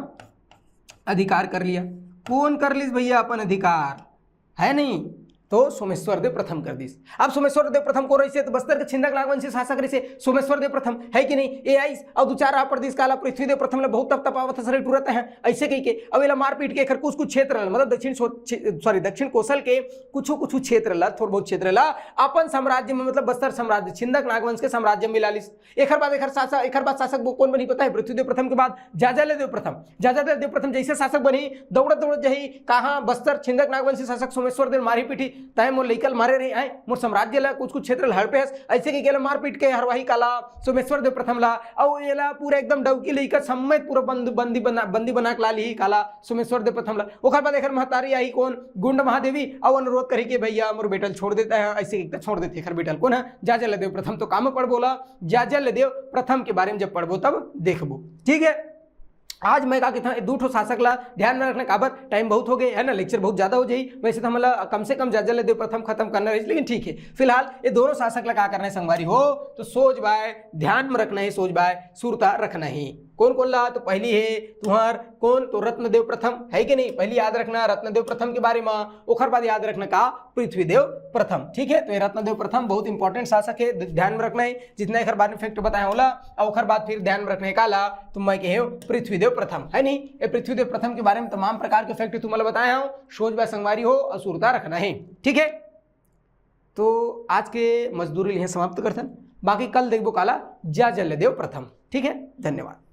S1: अधिकार कर लिया। कौन कर लीस भैया अपन अधिकार है नहीं, तो सोमेश्वर देव प्रथम कर दिस। अब सोमेश्वर देव प्रथम को रही तो बस्तर के छिंदक नागवंशी शासक रही सोमेश्वर देव प्रथम है कि नहीं। ए आई और दो चार प्रदेश काला पृथ्वीदेव प्रथम ने बहुत तप तपावत शरीर टूरत है ऐसे कही के अब एला मारपीट के एकर कुछ कुछ क्षेत्र मतलब दक्षिण कौशल के कुछ कुछ क्षेत्र ला थोड़ा बहुत क्षेत्र ला अपन साम्राज्य में मतलब बस्तर साम्राज्य छिंदक नागवंश के साम्राज्य में मिला लिस। एक बाद शासक कौन बनी पता है, पृथ्वीदेव प्रथम के बाद जाजाले देव प्रथम। जाजाले देव प्रथम जैसे शासक बनी दौड़त दौड़त जही कहाँ बस्तर छिंदक नागवंशी शासक सोमेश्वर देव मारी पीठी तय मोर लइकल मारे रही आए मोर साम्राज्य ला कुछ कुछ क्षेत्र हड़पेस ऐसे के केला मार पीट के हरवाही काला सोमेश्वर देव प्रथम ला और येला पूरा एकदम डौकी लइका समेत पूरा बंदी बना के ला ली काला सोमेश्वर देव प्रथम ला। ओकर बाद एकर महतारी आई कौन गुंड महादेवी और अनुरोध करी के भैया मोर बेटल छोड़ देता है, ऐसे एक छोड़ देते एकर बेटल कौन है जाजल देव प्रथम। तो काम पढ़ बोला जाजल देव प्रथम के बारे में जब पढ़बो तब देखबो, ठीक है। आज मैं का कहता हूँ दो ठो शासक ला ध्यान में रखना, काबर टाइम बहुत हो गए है ना, लेक्चर बहुत ज्यादा हो जाए। वैसे तो हमारा कम से कम जाजल देव प्रथम खत्म करना है, लेकिन ठीक है फिलहाल ये दोनों शासक ला क्या करना है संगवारी हो तो सोच बाय ध्यान में रखना है, सोच बाय सुरता रखना है। कौन कौन ला तो पहली है तुम्हार कौन तो रत्नदेव प्रथम है कि नहीं, पहली याद रखना रत्नदेव प्रथम के बारे में, ओखर बाद याद रखना का पृथ्वीदेव प्रथम, ठीक है। तो ये रत्नदेव प्रथम बहुत इंपॉर्टेंट शासक है, ध्यान में रखना है जितना एक बारे में फैक्ट बताया होला और ओखर बाद फिर ध्यान में रखने का ला तुम मैं कहे पृथ्वीदेव प्रथम है नहीं। ये पृथ्वीदेव प्रथम के बारे में तमाम प्रकार के फैक्ट तुम्हें बताया हूँ, सोच बाय संगवारी हो और सुरता रखना है, ठीक है। तो आज के मजदूरी यह समाप्त करते हैं, बाकी कल देखबो काला जाजल देव प्रथम, ठीक है। धन्यवाद।